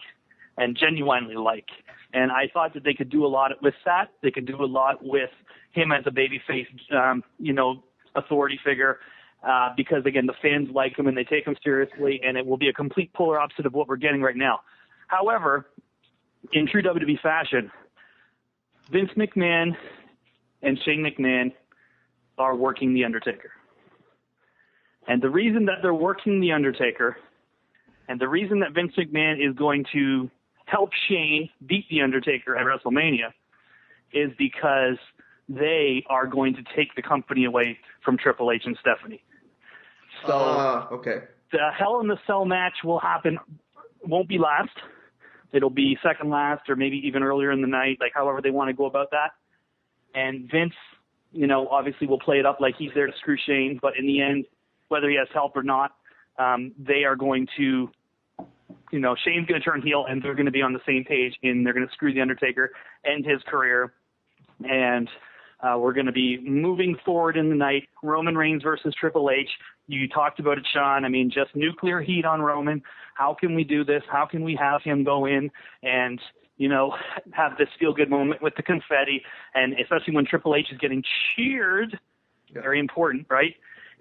and genuinely like. And I thought that they could do a lot with that. They could do a lot with him as a babyface, authority figure, because, again, the fans like him and they take him seriously, and it will be a complete polar opposite of what we're getting right now. However, in true WWE fashion, Vince McMahon and Shane McMahon are working The Undertaker. And the reason that they're working The Undertaker, and the reason that Vince McMahon is going to help Shane beat The Undertaker at WrestleMania, is because they are going to take the company away from Triple H and Stephanie. So okay. The Hell in the Cell match won't be last. It'll be second last or maybe even earlier in the night, like however they want to go about that. And Vince, obviously will play it up like he's there to screw Shane, but in the end, whether he has help or not, they are going to, Shane's going to turn heel, and they're going to be on the same page, and they're going to screw The Undertaker, end his career, and we're going to be moving forward in the night. Roman Reigns versus Triple H. You talked about it, Sean. I mean, just nuclear heat on Roman. How can we do this? How can we have him go in and, have this feel-good moment with the confetti, and especially when Triple H is getting cheered, very important, right?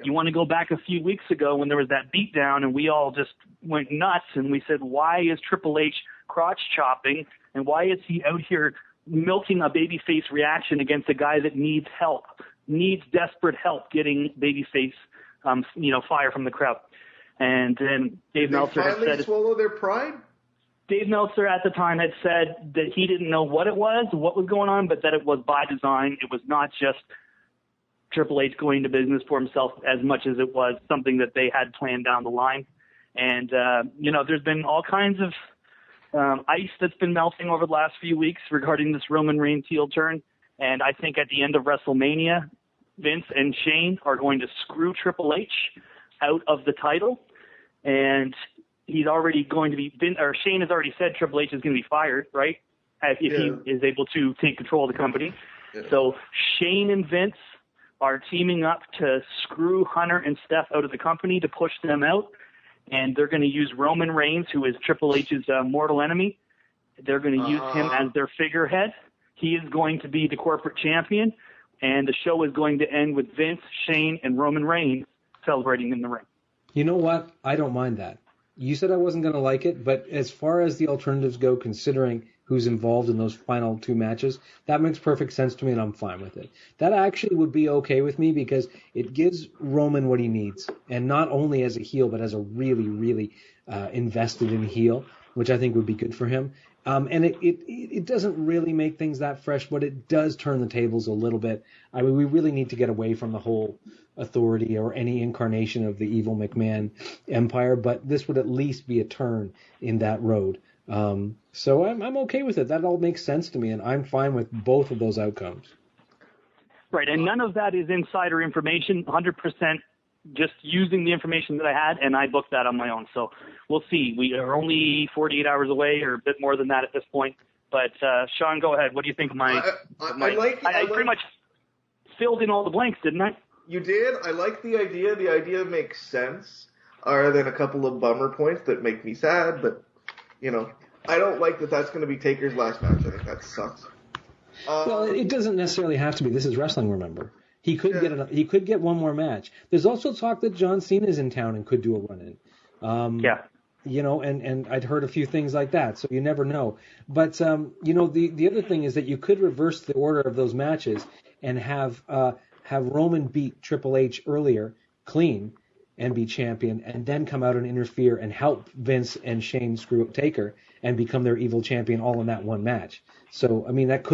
You want to go back a few weeks ago when there was that beatdown and we all just went nuts and we said, why is Triple H crotch chopping and why is he out here milking a babyface reaction against a guy that needs help, needs desperate help getting babyface, fire from the crowd? And then Dave Meltzer had said... They finally swallow their pride? Dave Meltzer at the time had said that he didn't know what it was, what was going on, but that it was by design. It was not just Triple H going to business for himself as much as it was something that they had planned down the line. And, there's been all kinds of ice that's been melting over the last few weeks regarding this Roman Reigns heel turn. And I think at the end of WrestleMania, Vince and Shane are going to screw Triple H out of the title. And he's already going to be, Shane has already said Triple H is going to be fired, right? If he is able to take control of the company. Yeah. So Shane and Vince are teaming up to screw Hunter and Steph out of the company to push them out. And they're going to use Roman Reigns, who is Triple H's mortal enemy. They're going to use him as their figurehead. He is going to be the corporate champion. And the show is going to end with Vince, Shane, and Roman Reigns celebrating in the ring. You know what? I don't mind that. You said I wasn't going to like it, but as far as the alternatives go, considering who's involved in those final two matches, that makes perfect sense to me, and I'm fine with it. That actually would be okay with me because it gives Roman what he needs, and not only as a heel, but as a really, really invested in heel, which I think would be good for him. And it doesn't really make things that fresh, but it does turn the tables a little bit. I mean, we really need to get away from the whole authority or any incarnation of the evil McMahon empire, but this would at least be a turn in that road. So I'm okay with it. That all makes sense to me, and I'm fine with both of those outcomes. Right, and none of that is insider information, 100% just using the information that I had, and I booked that on my own. So we'll see. We are only 48 hours away or a bit more than that at this point. But, Sean, go ahead. What do you think of I pretty much filled in all the blanks, didn't I? You did. I like the idea. The idea makes sense, other than a couple of bummer points that make me sad. But, I don't like that that's going to be Taker's last match. I think that sucks. Well, it doesn't necessarily have to be. This is wrestling, remember. He could get one more match. There's also talk that John Cena's in town and could do a run-in. You know, and I'd heard a few things like that, so you never know. But, you know, the other thing is that you could reverse the order of those matches and have Roman beat Triple H earlier, clean, and be champion, and then come out and interfere and help Vince and Shane screw up Taker and become their evil champion all in that one match. So, I mean, you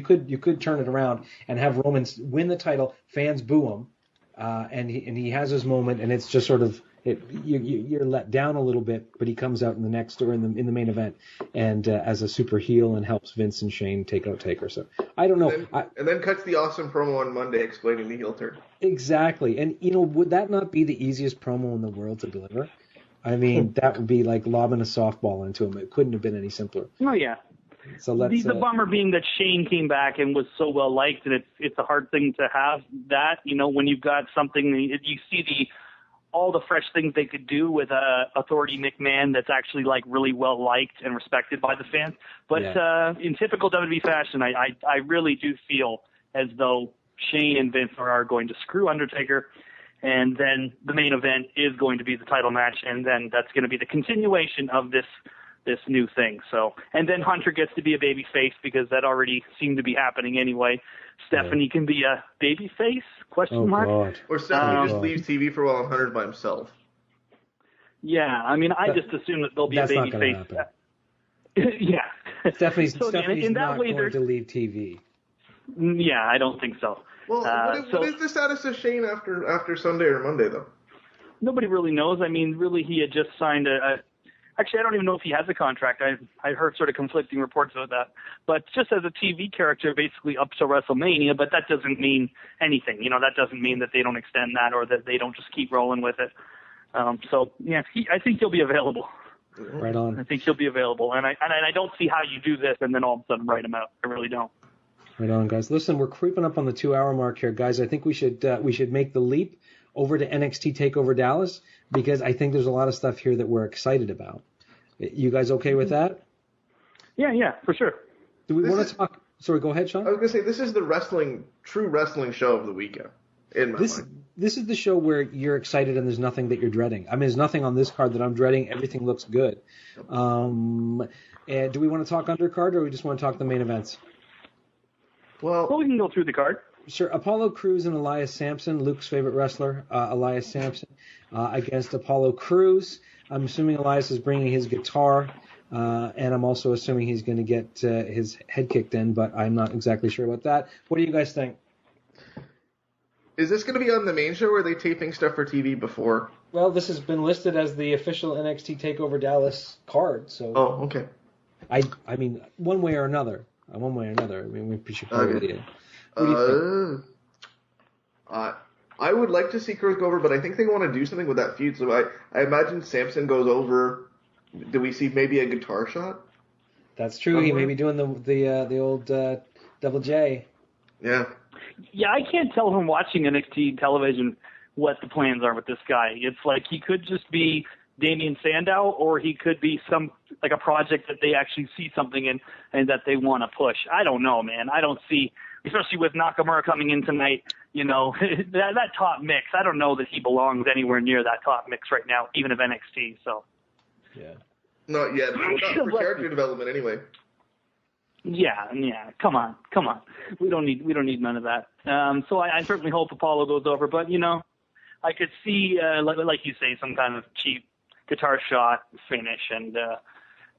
could turn it around and have Roman win the title, fans boo him, and he has his moment, and it's just sort of, you're let down a little bit, but he comes out in the next or in the main event and as a super heel and helps Vince and Shane take out Taker. So I don't know. And then cuts the awesome promo on Monday explaining the heel turn. Exactly. And, you know, would that not be the easiest promo in the world to deliver? I mean, that would be like lobbing a softball into him. It couldn't have been any simpler. Oh, yeah. So let's, the bummer being that Shane came back and was so well liked, and it's a hard thing to have that, you know, when you've got something, you see all the fresh things they could do with Authority McMahon that's actually like really well liked and respected by the fans. But in typical WWE fashion, I really do feel as though Shane and Vince are going to screw Undertaker, and then the main event is going to be the title match, and then that's going to be the continuation of this new thing. So, and then Hunter gets to be a baby face because that already seemed to be happening anyway. Stephanie can be a baby face? Question mark. God. Or Stephanie just leaves TV for a while and Hunter's by himself. Yeah, I mean, I just assume that there'll be a baby face. Yeah. Stephanie's in that not way, going to leave TV. Yeah, I don't think so. Well, what is the status of Shane after Sunday or Monday, though? Nobody really knows. I mean, really, he had just signed actually, I don't even know if he has a contract. I heard sort of conflicting reports about that. But just as a TV character, basically up to WrestleMania, but that doesn't mean anything. You know, that doesn't mean that they don't extend that or that they don't just keep rolling with it. So, yeah, I think he'll be available. Right on. I think he'll be available. And I don't see how you do this and then all of a sudden write him out. I really don't. Right on, guys. Listen, we're creeping up on the 2-hour mark here, guys. I think we should make the leap over to NXT TakeOver Dallas because I think there's a lot of stuff here that we're excited about. You guys okay with that? Yeah, for sure. Do we want to talk? Sorry, go ahead, Sean. I was going to say, this is the true wrestling show of the weekend, in my mind. This is the show where you're excited and there's nothing that you're dreading. I mean, there's nothing on this card that I'm dreading. Everything looks good. And do we want to talk undercard or we just want to talk the main events? Well, we can go through the card. Sure. Apollo Crews and Elias Sampson, Luke's favorite wrestler, Elias Sampson, against Apollo Crews. I'm assuming Elias is bringing his guitar, and I'm also assuming he's going to get his head kicked in, but I'm not exactly sure about that. What do you guys think? Is this going to be on the main show, or are they taping stuff for TV before? Well, this has been listed as the official NXT TakeOver Dallas card, so... Oh, okay. I mean, one way or another. I mean, we should probably... Okay. I would like to see Crews go over, but I think they want to do something with that feud. So I imagine Samson goes over. Do we see maybe a guitar shot? That's true. Somewhere? He may be doing the old Double J. Yeah. Yeah, I can't tell from watching NXT television what the plans are with this guy. It's like he could just be Damian Sandow, or he could be a project that they actually see something in and that they want to push. I don't know, man. I don't see, especially with Nakamura coming in tonight, you know, that top mix. I don't know that he belongs anywhere near that top mix right now, even of NXT. So. Yeah. Not yet. Not for character development, anyway. Yeah. Come on. We don't need none of that. So I certainly hope Apollo goes over, but you know, I could see, like you say, some kind of cheap guitar shot finish, and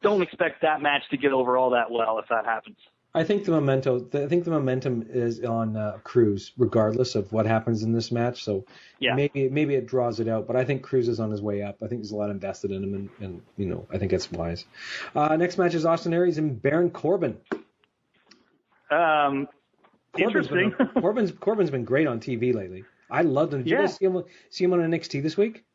don't expect that match to get over all that well if that happens. I think the momentum is on Crews, regardless of what happens in this match. So yeah, maybe it draws it out, but I think Crews is on his way up. I think there's a lot invested in him, and you know, I think it's wise. Next match is Austin Aries and Baron Corbin. Interesting. Corbin's been great on TV lately. I loved him. Did you guys see him on NXT this week?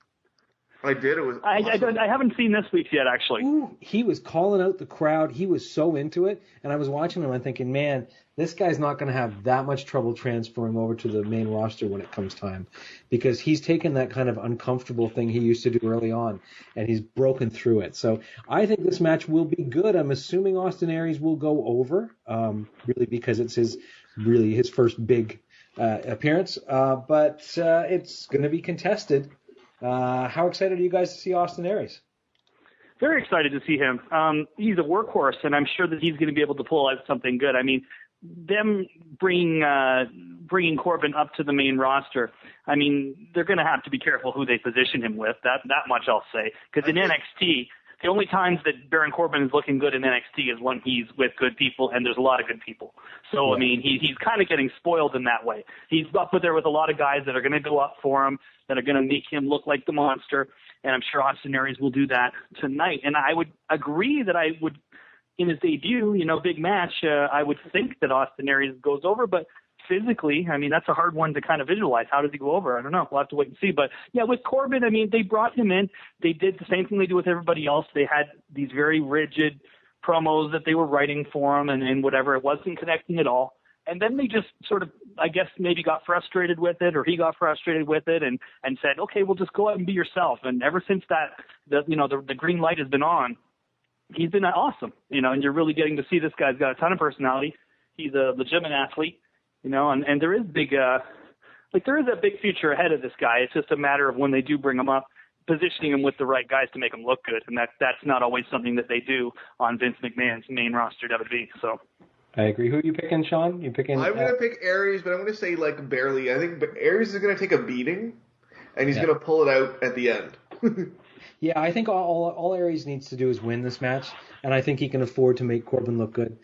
I did. It was awesome. I haven't seen this week's yet, actually. Ooh, he was calling out the crowd. He was so into it. And I was watching him and thinking, man, this guy's not going to have that much trouble transferring over to the main roster when it comes time. Because he's taken that kind of uncomfortable thing he used to do early on, and he's broken through it. So I think this match will be good. I'm assuming Austin Aries will go over, really, because it's his first big appearance, but it's going to be contested. How excited are you guys to see Austin Aries? Very excited to see him. He's a workhorse, and I'm sure that he's going to be able to pull out something good. I mean, them bringing Corbin up to the main roster, I mean, they're going to have to be careful who they position him with. That much I'll say. Because in NXT, the only times that Baron Corbin is looking good in NXT is when he's with good people, and there's a lot of good people. So, I mean, he's kind of getting spoiled in that way. He's up there with a lot of guys that are going to go up for him, that are going to make him look like the monster, and I'm sure Austin Aries will do that tonight. And I would agree that I would, in his debut, big match, I would think that Austin Aries goes over, but physically, I mean, that's a hard one to kind of visualize. How does he go over? I don't know. We'll have to wait and see. But, yeah, with Corbin, I mean, they brought him in. They did the same thing they do with everybody else. They had these very rigid promos that they were writing for him and whatever. It wasn't connecting at all. And then they just sort of, I guess, maybe got frustrated with it, or he got frustrated with it and said, okay, well, just go out and be yourself. And ever since that, the green light has been on, he's been awesome, and you're really getting to see this guy's got a ton of personality. He's a legitimate athlete, and there is there is a big future ahead of this guy. It's just a matter of when they do bring him up, positioning him with the right guys to make him look good. And that's not always something that they do on Vince McMahon's main roster WWE. So I agree. Who are you picking, Sean? I'm going to pick Aries, but I'm going to say barely. I think Aries is going to take a beating, and he's going to pull it out at the end. Yeah, I think all Aries needs to do is win this match, and I think he can afford to make Corbin look good.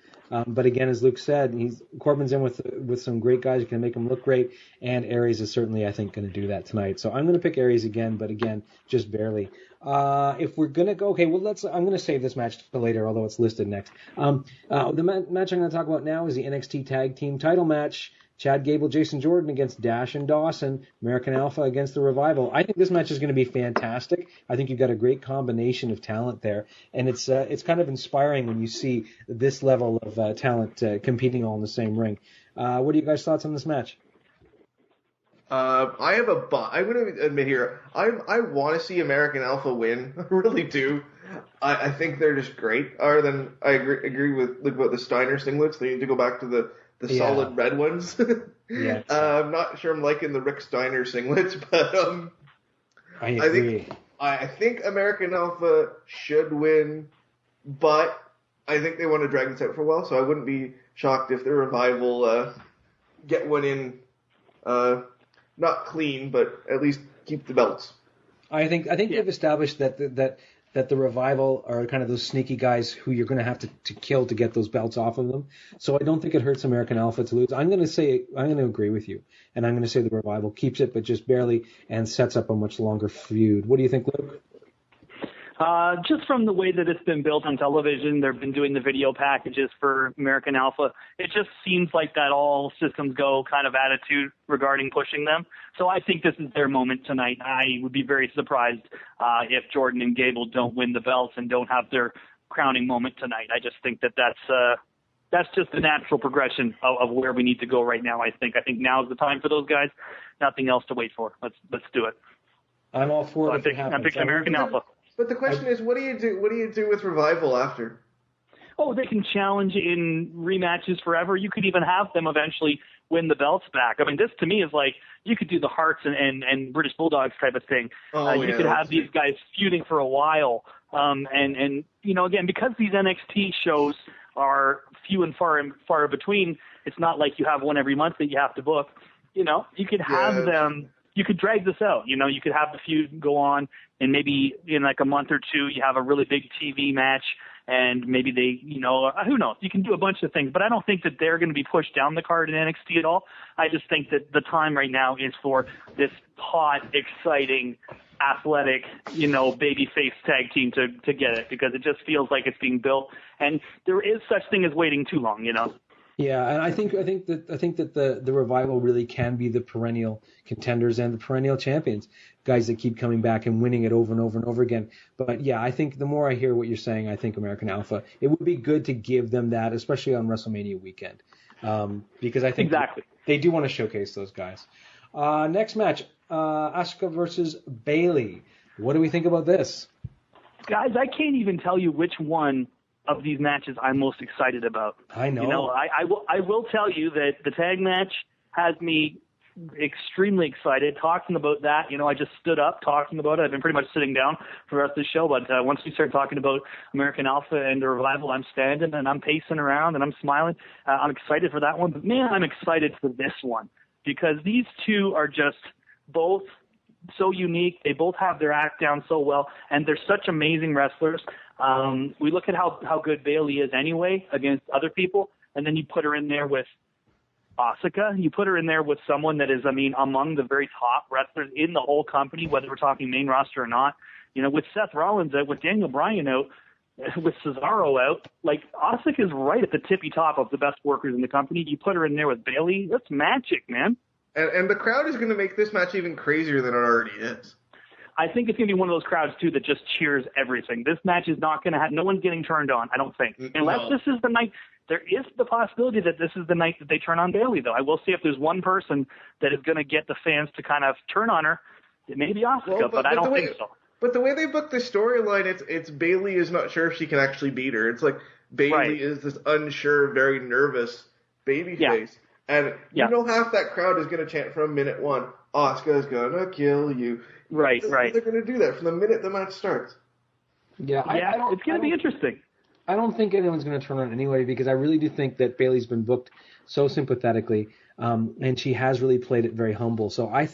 But again, as Luke said, Corbin's in with some great guys who can make him look great, and Aries is certainly, I think, going to do that tonight. So I'm going to pick Aries again, but again, just barely. If we're going to go, okay, well, I'm going to save this match for later, although it's listed next. The match I'm going to talk about now is the NXT Tag Team title match. Chad Gable, Jason Jordan against Dash and Dawson, American Alpha against the Revival. I think this match is going to be fantastic. I think you've got a great combination of talent there, and it's kind of inspiring when you see this level of talent competing all in the same ring. What are you guys' thoughts on this match? I'm going to admit here, I want to see American Alpha win. I really do. I think they're just great. Other than I agree with about the Steiner singlets. They need to go back to the solid red ones. Yeah. I'm not sure I'm liking the Rick Steiner singlets, but I agree. I think American Alpha should win, but I think they want to drag this out for a while, so I wouldn't be shocked if the Revival get one in, not clean, but at least keep the belts. I think they've established that the Revival are kind of those sneaky guys who you're going to have to kill to get those belts off of them. So I don't think it hurts American Alpha to lose. I'm going to agree with you, and I'm going to say the Revival keeps it, but just barely, and sets up a much longer feud. What do you think, Luke? Just from the way that it's been built on television, they've been doing the video packages for American Alpha. It just seems like that all systems go kind of attitude regarding pushing them. So I think this is their moment tonight. I would be very surprised if Jordan and Gable don't win the belts and don't have their crowning moment tonight. I just think that's just the natural progression of where we need to go right now. I think now's the time for those guys. Nothing else to wait for. Let's do it. I'm all for it. I'm picking American Alpha. But the question is, what do you do? What do you do with Revival after? Oh, they can challenge in rematches forever. You could even have them eventually win the belts back. I mean, this to me is like you could do the Hearts and British Bulldogs type of thing. You could have these guys feuding for a while. And again, because these NXT shows are few and far between, it's not like you have one every month that you have to book. You could have them. You could drag this out. You could have the feud go on, and maybe in like a month or two, you have a really big TV match, and maybe they, who knows? You can do a bunch of things, but I don't think that they're going to be pushed down the card in NXT at all. I just think that the time right now is for this hot, exciting, athletic, babyface tag team to get it, because it just feels like it's being built, and there is such thing as waiting too long, Yeah, and I think that the Revival really can be the perennial contenders and the perennial champions, guys that keep coming back and winning it over and over and over again. But yeah, I think the more I hear what you're saying, I think American Alpha, it would be good to give them that, especially on WrestleMania weekend, because I think exactly they do want to showcase those guys. Next match, Asuka versus Bayley. What do we think about this? Guys, I can't even tell you which one of these matches I'm most excited about. I know. I will tell you that the tag match has me extremely excited talking about that. I just stood up talking about it. I've been pretty much sitting down for the rest of the show, but once we start talking about American Alpha and the Revival, I'm standing and I'm pacing around and I'm smiling. I'm excited for that one, but man, I'm excited for this one because these two are just both so unique. They both have their act down so well, and they're such amazing wrestlers. We look at how good Bayley is anyway against other people, and then you put her in there with Asuka. You put her in there with someone that is, among the very top wrestlers in the whole company, whether we're talking main roster or not. With Seth Rollins out, with Daniel Bryan out, with Cesaro out, Asuka is right at the tippy top of the best workers in the company. You put her in there with Bayley, that's magic, man. And the crowd is going to make this match even crazier than it already is. I think it's going to be one of those crowds, too, that just cheers everything. This match is not going to have – no one's getting turned on, I don't think. Unless this is the night – there is the possibility that this is the night that they turn on Bayley, though. I will say if there's one person that is going to get the fans to kind of turn on her, it may be Asuka, but I don't think so. But the way they book the storyline, it's Bayley is not sure if she can actually beat her. It's like Bayley is this unsure, very nervous babyface. And half that crowd is going to chant from minute one, Asuka's going to kill you. Right. They're going to do that from the minute the match starts. Yeah, it's going to be interesting. I don't think anyone's going to turn on anyway because I really do think that Bayley's been booked so sympathetically, and she has really played it very humble. So I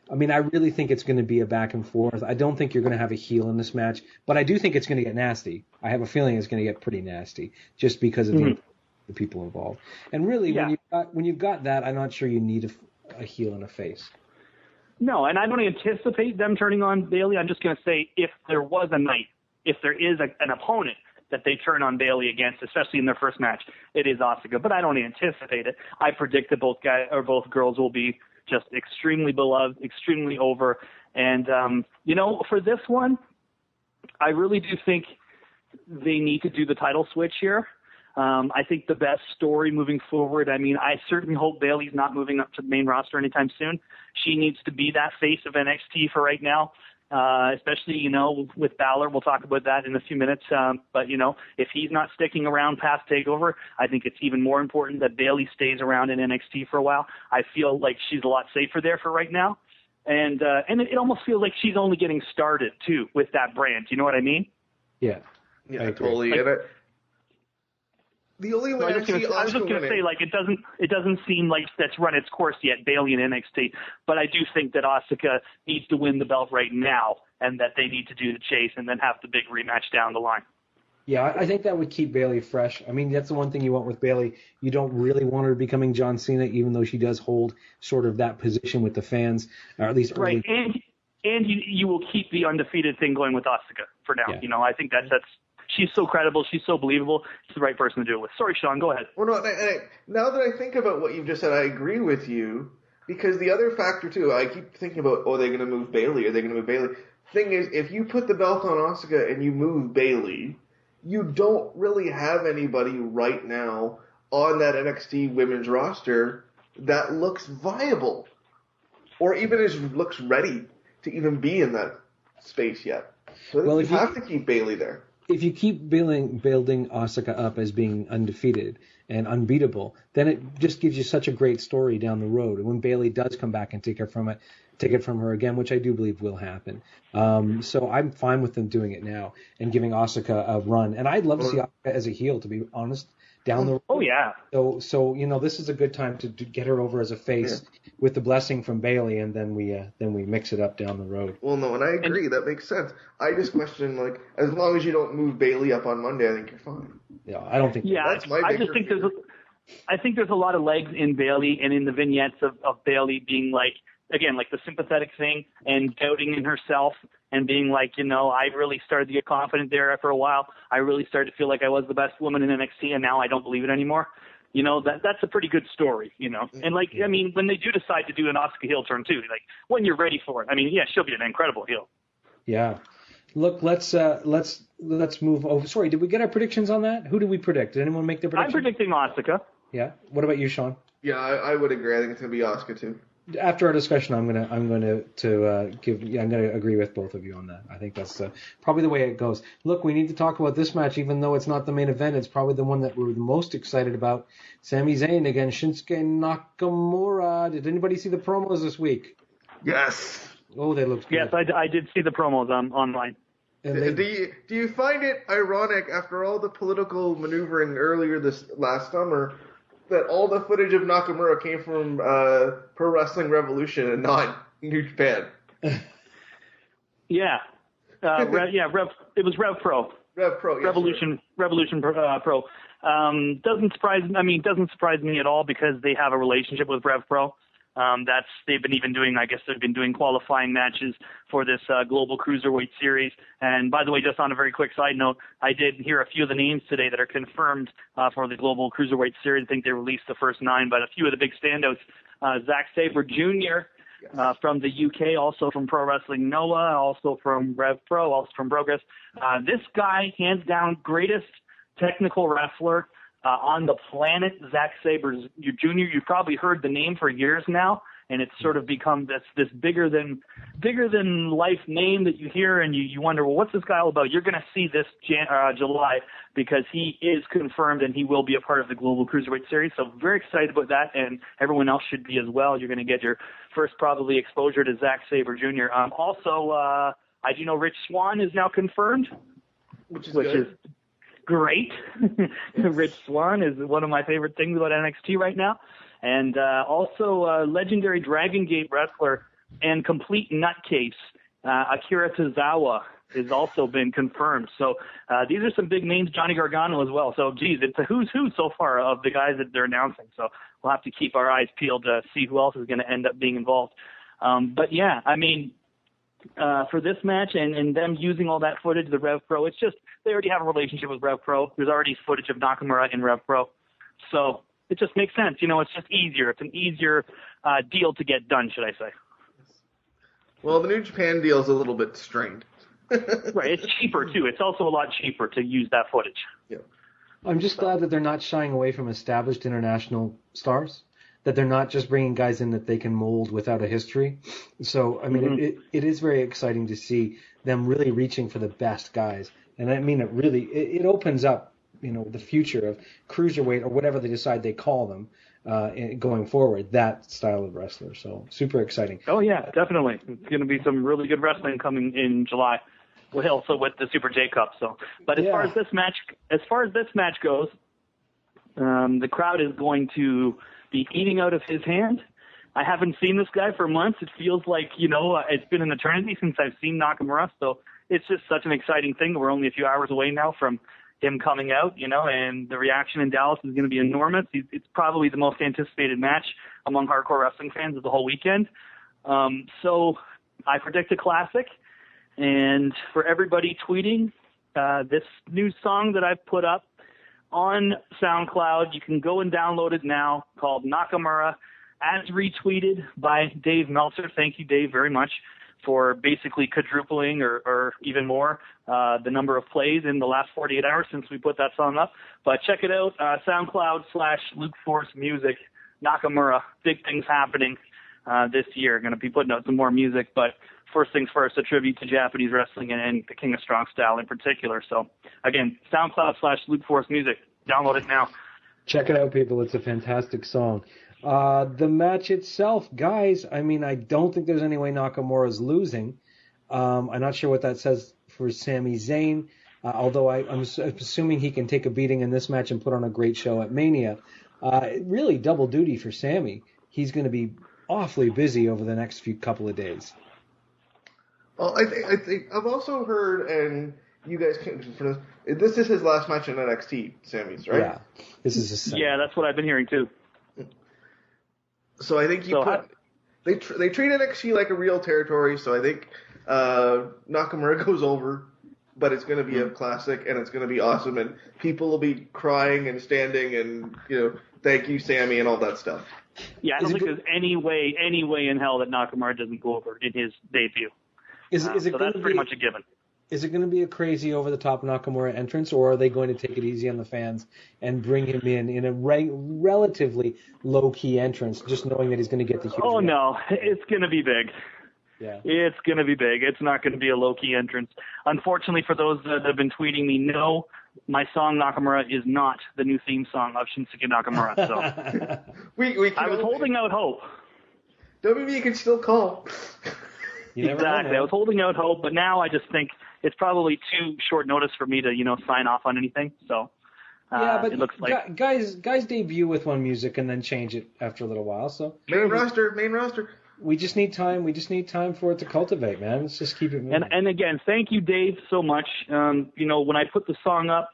really think it's going to be a back and forth. I don't think you're going to have a heel in this match, but I do think it's going to get nasty. I have a feeling it's going to get pretty nasty just because of the people involved. And really, when you've got that, I'm not sure you need a heel and a face. No, and I don't anticipate them turning on Bayley. I'm just going to say if there was a night, if there is an opponent that they turn on Bayley against, especially in their first match, it is Asuka. But I don't anticipate it. I predict that both girls will be just extremely beloved, extremely over. And, for this one, I really do think they need to do the title switch here. I think the best story moving forward, I certainly hope Bayley's not moving up to the main roster anytime soon. She needs to be that face of NXT for right now, especially, with Balor. We'll talk about that in a few minutes. But, if he's not sticking around past TakeOver, I think it's even more important that Bayley stays around in NXT for a while. I feel like she's a lot safer there for right now. And it almost feels like she's only getting started, too, with that brand. You know what I mean? Yeah. Yeah, totally. The only way I was just going to say, it doesn't seem like that's run its course yet, Bayley and NXT. But I do think that Asuka needs to win the belt right now, and that they need to do the chase and then have the big rematch down the line. Yeah, I think that would keep Bayley fresh. That's the one thing you want with Bayley. You don't really want her becoming John Cena, even though she does hold sort of that position with the fans, or at least early. Right, and you will keep the undefeated thing going with Asuka for now. Yeah. I think that's. She's so credible. She's so believable. She's the right person to do it with. Sorry, Sean. Go ahead. Well, no, now that I think about what you've just said, I agree with you. Because the other factor, too, I keep thinking about, are they going to move Bayley? Are they going to move Bayley? Thing is, if you put the belt on Asuka and you move Bayley, you don't really have anybody right now on that NXT women's roster that looks viable. Or even looks ready to even be in that space yet. So you have to keep Bayley there. If you keep building Asuka up as being undefeated and unbeatable, then it just gives you such a great story down the road. And when Bayley does come back and take it from her again, which I do believe will happen. So I'm fine with them doing it now and giving Asuka a run. And I'd love to see Asuka as a heel, to be honest, down the road. Oh, yeah. So this is a good time to get her over as a face with the blessing from Bayley, and then we mix it up down the road. Well, no, and I agree. That makes sense. I just question, as long as you don't move Bayley up on Monday, I think you're fine. Yeah, I don't think. Yeah, that's my I just think there's a lot of legs in Bayley and in the vignettes of Bayley being the sympathetic thing and doubting in herself and being I really started to get confident there after a while. I really started to feel like I was the best woman in NXT, and now I don't believe it anymore. That's a pretty good story, And when they do decide to do an Asuka heel turn too, when you're ready for it, she'll be an incredible heel. Yeah. Look, let's move over. Sorry, did we get our predictions on that? Who did we predict? Did anyone make their prediction? I'm predicting Asuka. Yeah. What about you, Sean? Yeah, I would agree. I think it's going to be Asuka too. after our discussion, I'm gonna agree with both of you on that. I think that's probably the way it goes. Look, we need to talk about this match, even though it's not the main event. It's probably the one that we're the most excited about. Sami Zayn against Shinsuke Nakamura. Did anybody see the promos this week? Yes. Oh, they looked good. Yes, I did see the promos online. Do you find it ironic, after all the political maneuvering earlier this last summer, that all the footage of Nakamura came from Pro Wrestling Revolution and not New Japan? Yeah. It was Rev Pro. Rev Pro, yes, Revolution Pro. Doesn't surprise me at all, because they have a relationship with Rev Pro. They've been doing qualifying matches for this Global Cruiserweight Series. And by the way, just on a very quick side note, I did hear a few of the names today that are confirmed for the Global Cruiserweight Series. I think they released the first 9, but a few of the big standouts, Zack Sabre Jr., from the UK, also from Pro Wrestling Noah, also from Rev Pro, also from Progress. This guy, hands down, greatest technical wrestler on the planet, Zack Sabre Jr. You've probably heard the name for years now, and it's sort of become this bigger than life name that you hear, and you wonder, well, what's this guy all about? You're going to see this July, because he is confirmed and he will be a part of the Global Cruiserweight Series. So very excited about that, and everyone else should be as well. You're going to get your first probably exposure to Zack Sabre Jr. Also, I do know Rich Swann is now confirmed, which is great. Rich Swann is one of my favorite things about NXT right now. And also legendary Dragon Gate wrestler and complete nutcase, Akira Tozawa, has also been confirmed. So these are some big names, Johnny Gargano as well. So, geez, it's a who's who so far of the guys that they're announcing. So we'll have to keep our eyes peeled to see who else is going to end up being involved. But, yeah, I mean, for this match and them using all that footage, the Rev Pro, it's just they already have a relationship with Rev Pro. There's already footage of Nakamura in Rev Pro. So it just makes sense. It's just easier. It's an easier deal to get done, should I say. Well, the New Japan deal is a little bit strained. Right, it's cheaper, too. It's also a lot cheaper to use that footage. Yeah. I'm just glad that they're not shying away from established international stars, that they're not just bringing guys in that they can mold without a history. So, I mean, it is very exciting to see them really reaching for the best guys. And I mean, it opens up, the future of cruiserweight or whatever they decide they call them going forward, that style of wrestler. So super exciting. Oh, yeah, definitely. It's going to be some really good wrestling coming in July. Well, also with the Super J Cup. So, but as far as this match goes, the crowd is going to be eating out of his hand. I haven't seen this guy for months. It feels like, it's been an eternity since I've seen Nakamura. So it's just such an exciting thing. We're only a few hours away now from him coming out, and the reaction in Dallas is going to be enormous. It's probably the most anticipated match among hardcore wrestling fans of the whole weekend. So I predict a classic. And for everybody tweeting, this new song that I've put up on SoundCloud, you can go and download it now, called Nakamura, as retweeted by Dave Meltzer. Thank you, Dave, very much for basically quadrupling or even more the number of plays in the last 48 hours since we put that song up. But check it out, SoundCloud/LukeForceMusic, Nakamura. Big things happening this year. Going to be putting out some more music, but first things first, a tribute to Japanese wrestling and the King of Strong Style in particular. So, again, SoundCloud/LukeForceMusic. Download it now. Check it out, people. It's a fantastic song. The match itself, guys, I mean, I don't think there's any way Nakamura's losing. I'm not sure what that says for Sami Zayn, although I'm assuming he can take a beating in this match and put on a great show at Mania. Really double duty for Sami. He's going to be awfully busy over the next couple of days. Well, I think I've also heard, and you guys can confirm this is his last match in NXT, Sami's, right? Yeah, this is his second. Yeah, that's what I've been hearing too. So I think they treat NXT like a real territory. So I think Nakamura goes over, but it's going to be a classic and it's going to be awesome, and people will be crying and standing and thank you, Sami, and all that stuff. Yeah, I don't think there's any way in hell that Nakamura doesn't go over in his debut. Is it so that's pretty much a given. Is it going to be a crazy over-the-top Nakamura entrance, or are they going to take it easy on the fans and bring him in a relatively low-key entrance, just knowing that he's going to get the huge... Oh, no. It's going to be big. Yeah. It's going to be big. It's not going to be a low-key entrance. Unfortunately, for those that have been tweeting me, no, my song Nakamura is not the new theme song of Shinsuke Nakamura. So I was holding out hope. WB can still call. Exactly. I was holding out hope, but now I just think it's probably too short notice for me to, sign off on anything. So but it looks like guys debut with one music and then change it after a little while. So main roster. We just need time. We just need time for it to cultivate, man. Let's just keep it moving. And again, thank you, Dave, so much. When I put the song up,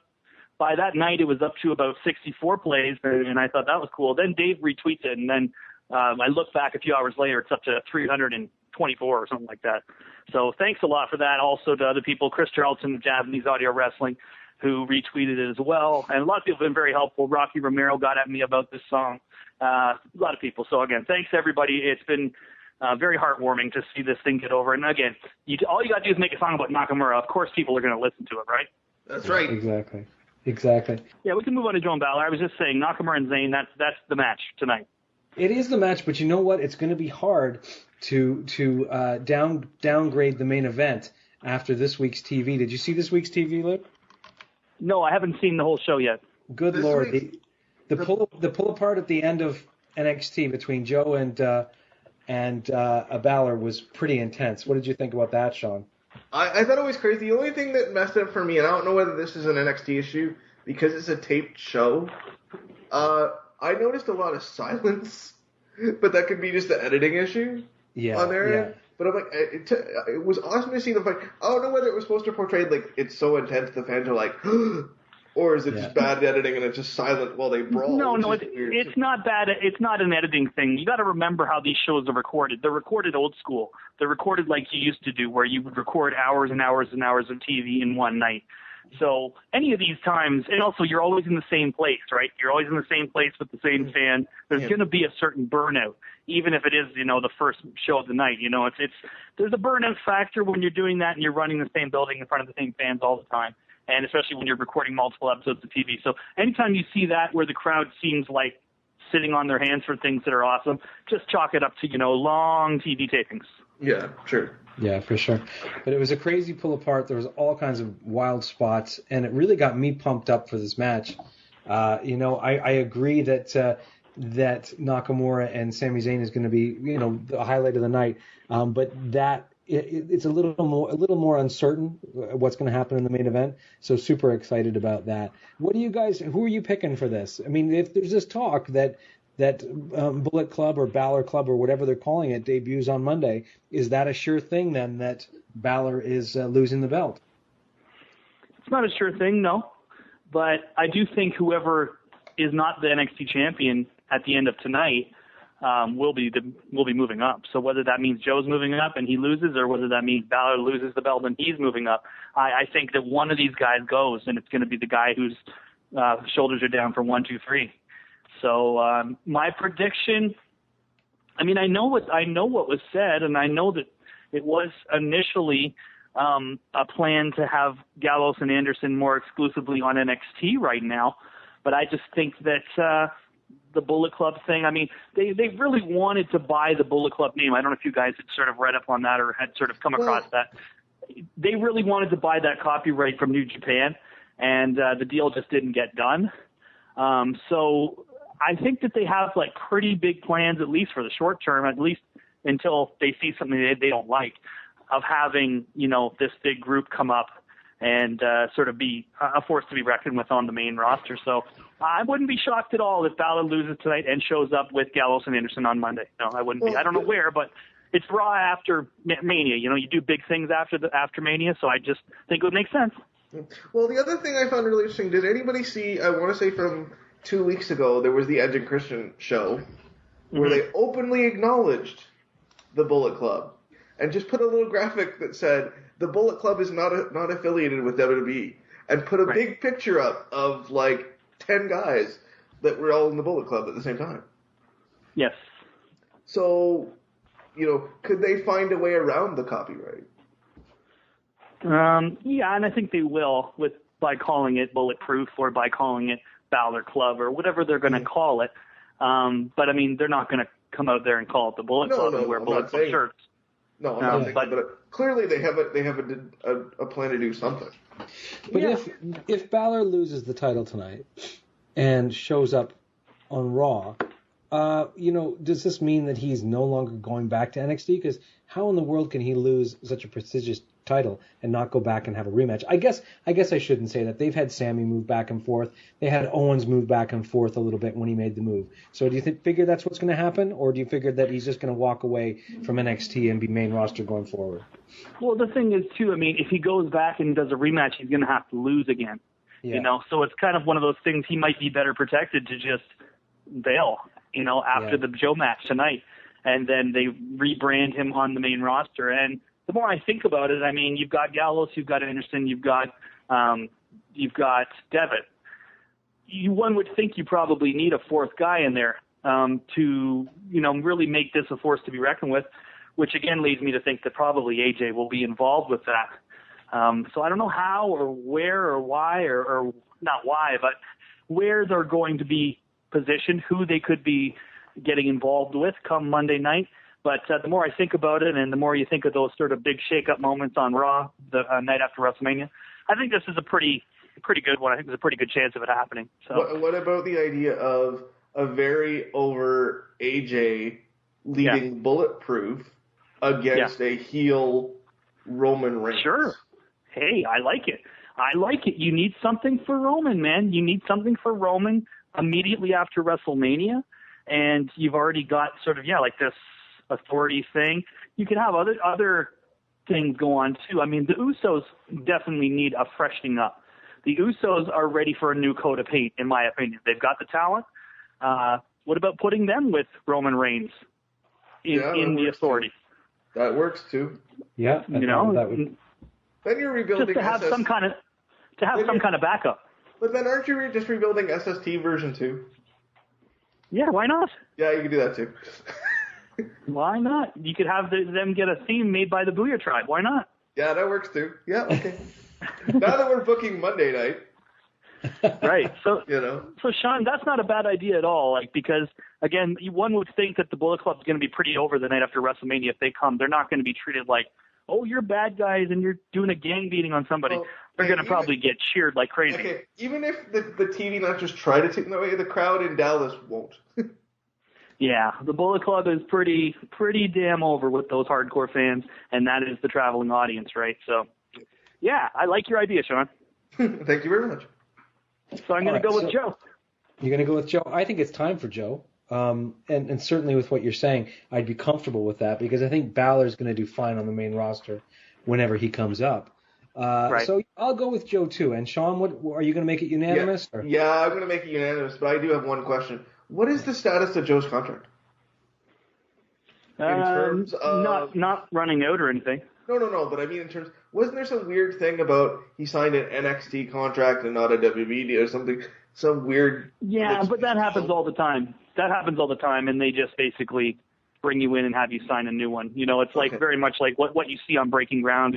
by that night it was up to about 64 plays, and I thought that was cool. Then Dave retweets it, and then I look back a few hours later, it's up to 324 or something like that. So thanks a lot for that. Also to other people, Chris Charlton of Japanese Audio Wrestling, who retweeted it as well. And a lot of people have been very helpful. Rocky Romero got at me about this song. A lot of people. So again, thanks everybody. It's been very heartwarming to see this thing get over. And again, all you got to do is make a song about Nakamura. Of course people are going to listen to it, right? That's right. Exactly. Yeah, we can move on to Joe Balor. I was just saying, Nakamura and Zayn, that's the match tonight. It is the match, but you know what? It's going to be hard to downgrade the main event after this week's TV. Did you see this week's TV, Luke? No, I haven't seen the whole show yet. Good This Lord. week- The pull apart at the end of NXT between Joe and Balor was pretty intense. What did you think about that, Sean? I thought it was crazy. The only thing that messed up for me, and I don't know whether this is an NXT issue, because it's a taped show, I noticed a lot of silence, but that could be just the editing issue on their end. But I'm like, it was awesome to see the fight. I don't know whether it was supposed to portray like it's so intense the fans are like, or is it just bad editing and it's just silent while they brawl? No, it's not bad. It's not an editing thing. You got to remember how these shows are recorded. They're recorded old school. They're recorded like you used to do, where you would record hours and hours and hours of TV in one night. So any of these times, and also you're always in the same place, right? You're always in the same place with the same fan. There's going to be a certain burnout, even if it is, the first show of the night. There's a burnout factor when you're doing that and you're running the same building in front of the same fans all the time, and especially when you're recording multiple episodes of TV. So anytime you see that where the crowd seems like sitting on their hands for things that are awesome, just chalk it up to, long TV tapings. Yeah, true. Yeah, for sure. But it was a crazy pull apart. There was all kinds of wild spots, and it really got me pumped up for this match. I agree that Nakamura and Sami Zayn is going to be, the highlight of the night. But it's a little more uncertain what's going to happen in the main event. So super excited about that. Who are you picking for this? I mean, if there's this talk that Bullet Club or Balor Club or whatever they're calling it debuts on Monday, is that a sure thing then that Balor is losing the belt? It's not a sure thing, no. But I do think whoever is not the NXT champion at the end of tonight will be moving up. So whether that means Joe's moving up and he loses, or whether that means Balor loses the belt and he's moving up, I think that one of these guys goes, and it's going to be the guy whose shoulders are down for 1, 2, 3. So my prediction, I know what was said, and I know that it was initially a plan to have Gallows and Anderson more exclusively on NXT right now. But I just think that the Bullet Club thing, they really wanted to buy the Bullet Club name. I don't know if you guys had sort of read up on that or had sort of come across that. They really wanted to buy that copyright from New Japan, and the deal just didn't get done. So I think that they have pretty big plans, at least for the short term, at least until they see something they don't like, of having, this big group come up and sort of be a force to be reckoned with on the main roster. So I wouldn't be shocked at all if Balor loses tonight and shows up with Gallows and Anderson on Monday. No, I wouldn't be. I don't know where, but it's Raw after Mania. You do big things after Mania, so I just think it would make sense. Well, the other thing I found really interesting, did anybody see, I want to say from 2 weeks ago, there was the Edge and Christian show where they openly acknowledged the Bullet Club and just put a little graphic that said the Bullet Club is not affiliated with WWE, and put a big picture up of 10 guys that were all in the Bullet Club at the same time. Yes. So, could they find a way around the copyright? Yeah, and I think they will by calling it Bulletproof or by calling it Balor Club or whatever they're going to call it. But I mean, they're not going to come out there and call it the Bullet Club and wear Bullet Club shirts. No, I'm not saying that, but clearly they have a plan to do something. But if Balor loses the title tonight and shows up on Raw, does this mean that he's no longer going back to NXT? Because how in the world can he lose such a prestigious title and not go back and have a rematch? I guess I shouldn't say that. They've had Sammy move back and forth. They had Owens move back and forth a little bit when he made the move. So do you figure that's what's going to happen, or do you figure that he's just going to walk away from NXT and be main roster going forward? Well, the thing is, too, I mean, if he goes back and does a rematch, he's going to have to lose again. Yeah. So it's kind of one of those things. He might be better protected to just bail, after the Joe match tonight. And then they rebrand him on the main roster. And the more I think about it, I mean, you've got Gallows, you've got Anderson, you've got Devitt. One would think you probably need a fourth guy in there to, really make this a force to be reckoned with, which again leads me to think that probably AJ will be involved with that. So I don't know how or where or why or not why, but where they're going to be positioned, who they could be getting involved with come Monday night. But the more I think about it and the more you think of those sort of big shake-up moments on Raw the night after WrestleMania, I think this is a pretty good one. I think there's a pretty good chance of it happening. So, what about the idea of a very over AJ leading Bulletproof against a heel Roman Reigns? Sure. Hey, I like it. You need something for Roman, man. You need something for Roman immediately after WrestleMania, and you've already got sort of, like this authority thing. You can have other things go on, too. I mean, the Usos definitely need a freshening up. The Usos are ready for a new coat of paint, in my opinion. They've got the talent. What about putting them with Roman Reigns in the authority? Too. That works, too. Yeah. That would... Then you're rebuilding just to have some kind of backup. But then aren't you just rebuilding SST version 2? Yeah, why not? Yeah, you can do that too. Why not? You could have them get a theme made by the Booyah Tribe. Why not? Yeah, that works too. Yeah, okay. Now that we're booking Monday night. Right. So, So, Sean, that's not a bad idea at all. Because, again, one would think that the Bullet Club is going to be pretty over the night after WrestleMania if they come. They're not going to be treated like, oh, you're bad guys and you're doing a gang beating on somebody. Well, they're going to probably get cheered like crazy. Okay, even if the TV announcers try to take them away, the crowd in Dallas won't. Yeah, the Bullet Club is pretty damn over with those hardcore fans, and that is the traveling audience, right? So, yeah, I like your idea, Sean. Thank you very much. So I'm going to go with Joe. You're going to go with Joe? I think it's time for Joe. And certainly with what you're saying, I'd be comfortable with that because I think Balor's going to do fine on the main roster whenever he comes up. Right. So I'll go with Joe too. And Sean, are you going to make it unanimous? Yeah, I'm going to make it unanimous, but I do have one question. What is the status of Joe's contract? In terms of... Not running out or anything. No, but I mean in terms... Wasn't there some weird thing about he signed an NXT contract and not a WWE deal or something? Some weird... Yeah, but that happens all the time. And they just basically bring you in and have you sign a new one. It's like very much like what you see on Breaking Ground,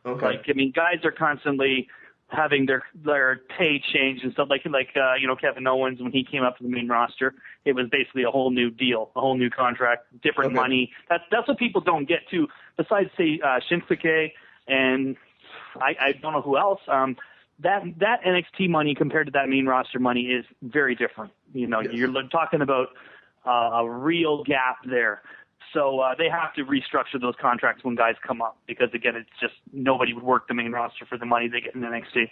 Okay. Like, I mean, guys are constantly having their pay change and stuff like Kevin Owens when he came up to the main roster. It was basically a whole new deal, a whole new contract, different money. That's what people don't get to. Besides, say, Shinsuke and I don't know who else. That NXT money compared to that main roster money is very different. You're talking about a real gap there. So they have to restructure those contracts when guys come up because, again, it's just nobody would work the main roster for the money they get in NXT.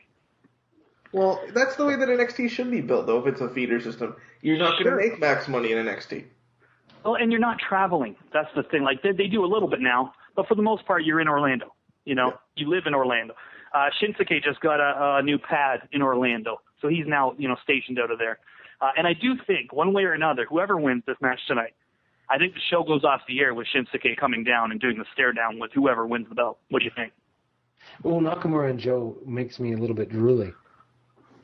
Well, that's the way that NXT should be built, though, if it's a feeder system. You're not going to make max money in NXT. Well, and you're not traveling. That's the thing. Like, they do a little bit now, but for the most part, you're in Orlando. You live in Orlando. Shinsuke just got a new pad in Orlando, so he's now, stationed out of there. And I do think, one way or another, whoever wins this match tonight, I think the show goes off the air with Shinsuke coming down and doing the stare down with whoever wins the belt. What do you think? Well, Nakamura and Joe makes me a little bit drooly.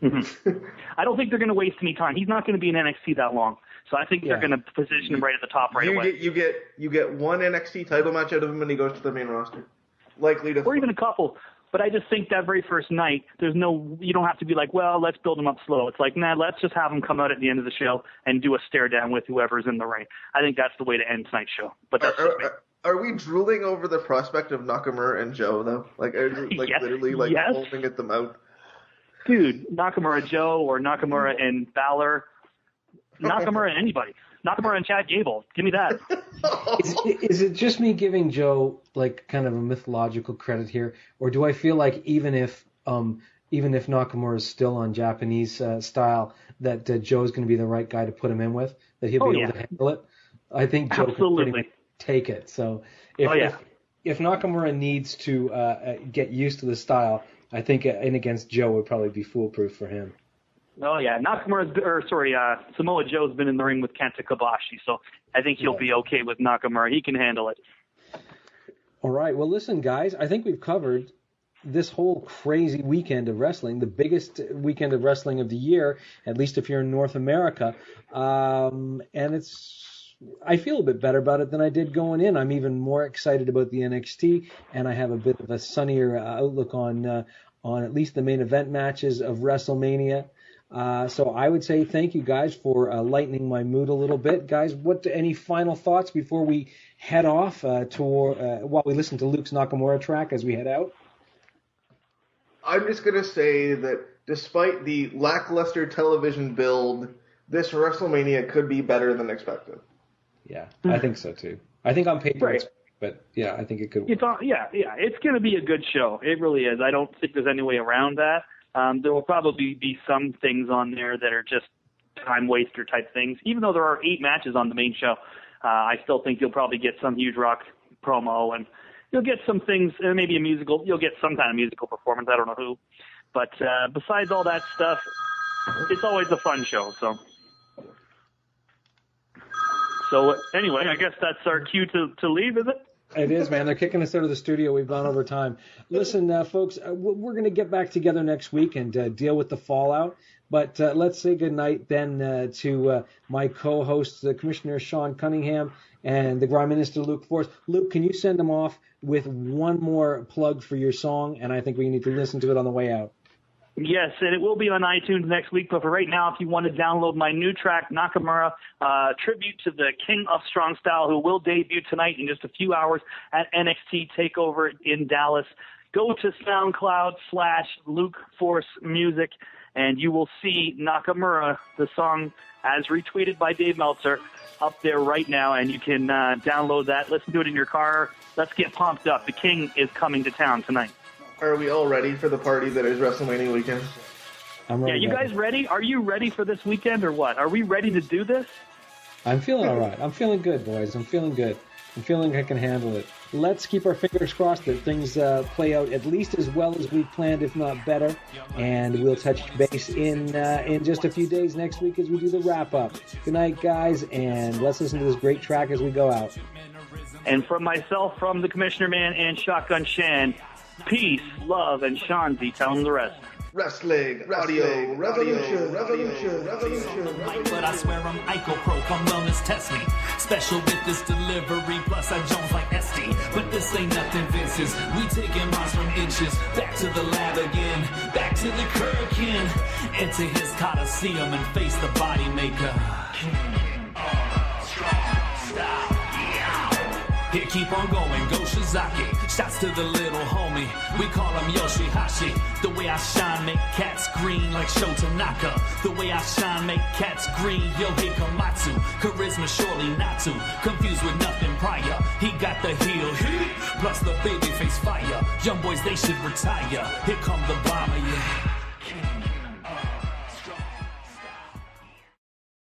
Mm-hmm. I don't think they're going to waste any time. He's not going to be in NXT that long, so I think they're going to position him right at the top away. You get one NXT title match out of him, and he goes to the main roster, likely to, or even a couple. But I just think that very first night, you don't have to be like, well, let's build them up slow. It's like, nah, let's just have them come out at the end of the show and do a stare down with whoever's in the ring. I think that's the way to end tonight's show. But that's just me. Are we drooling over the prospect of Nakamura and Joe, though? Yes, literally, yes. holding at the mouth? Dude, Nakamura Joe or Nakamura and Balor. Nakamura and anybody. Nakamura and Chad Gable. Give me that. Is it just me giving Joe kind of a mythological credit here, or do I feel like even if Nakamura is still on Japanese style, that Joe's going to be the right guy to put him in with, that he'll be able to handle it? I think Joe can pretty much take it. So if Nakamura needs to get used to the style, I think in against Joe would probably be foolproof for him. Oh, yeah. Samoa Joe's been in the ring with Kenta Kobashi, so I think he'll be okay with Nakamura. He can handle it. All right. Well, listen, guys, I think we've covered this whole crazy weekend of wrestling, the biggest weekend of wrestling of the year, at least if you're in North America. And I feel a bit better about it than I did going in. I'm even more excited about the NXT, and I have a bit of a sunnier outlook on at least the main event matches of WrestleMania. So I would say thank you guys for lightening my mood a little bit. Guys, any final thoughts before we head off while we listen to Luke's Nakamura track as we head out? I'm just going to say that despite the lackluster television build, this WrestleMania could be better than expected. Yeah, I think so too. I think on paper, but yeah, I think it could work. It's going to be a good show. It really is. I don't think there's any way around that. There will probably be some things on there that are just time waster type things. Even though there are 8 matches on the main show, I still think you'll probably get some huge rock promo, and you'll get some things, maybe a musical. You'll get some kind of musical performance. I don't know who. But besides all that stuff, it's always a fun show. So anyway, I guess that's our cue to leave, is it? It is, man. They're kicking us out of the studio. We've gone over time. Listen, folks, we're going to get back together next week and deal with the fallout. But let's say goodnight then to my co-hosts, Commissioner Sean Cunningham and the Grime Minister Luke Force. Luke, can you send them off with one more plug for your song? And I think we need to listen to it on the way out. Yes, and it will be on iTunes next week. But for right now, if you want to download my new track, Nakamura, tribute to the King of Strong Style, who will debut tonight in just a few hours at NXT TakeOver in Dallas, go to SoundCloud/Luke Force Music, and you will see Nakamura, the song, as retweeted by Dave Meltzer, up there right now, and you can download that, listen to it in your car. Let's get pumped up. The King is coming to town tonight. Are we all ready for the party that is WrestleMania weekend? I'm ready. Yeah, you guys ready? Are you ready for this weekend or what? Are we ready to do this? I'm feeling all right. I'm feeling good, boys. I'm feeling good. I'm feeling I can handle it. Let's keep our fingers crossed that things play out at least as well as we planned, if not better. And we'll touch base in just a few days next week as we do the wrap-up. Good night, guys, and let's listen to this great track as we go out. And from myself, from the Commissioner Man and Shotgun Shan, peace, love, and Shanzi. Tell them the rest. Wrestling, audio, revolution. But I swear I'm Ico Pro, come wellness test me. Special with this delivery, plus I Jones like SD. But this ain't nothing Vince's, we taking miles from inches. Back to the lab again, back to the curb kin. Enter his Coliseum and face the body maker. Strong style. Here, keep on going, go Shizaki. Shots to the little homie, we call him Yoshihashi. The way I shine, make cats green like Sho Tanaka. The way I shine, make cats green, Yohei Komatsu. Charisma surely not to, confused with nothing prior. He got the heel heat, plus the babyface fire. Young boys, they should retire. Here come the bomber, yeah.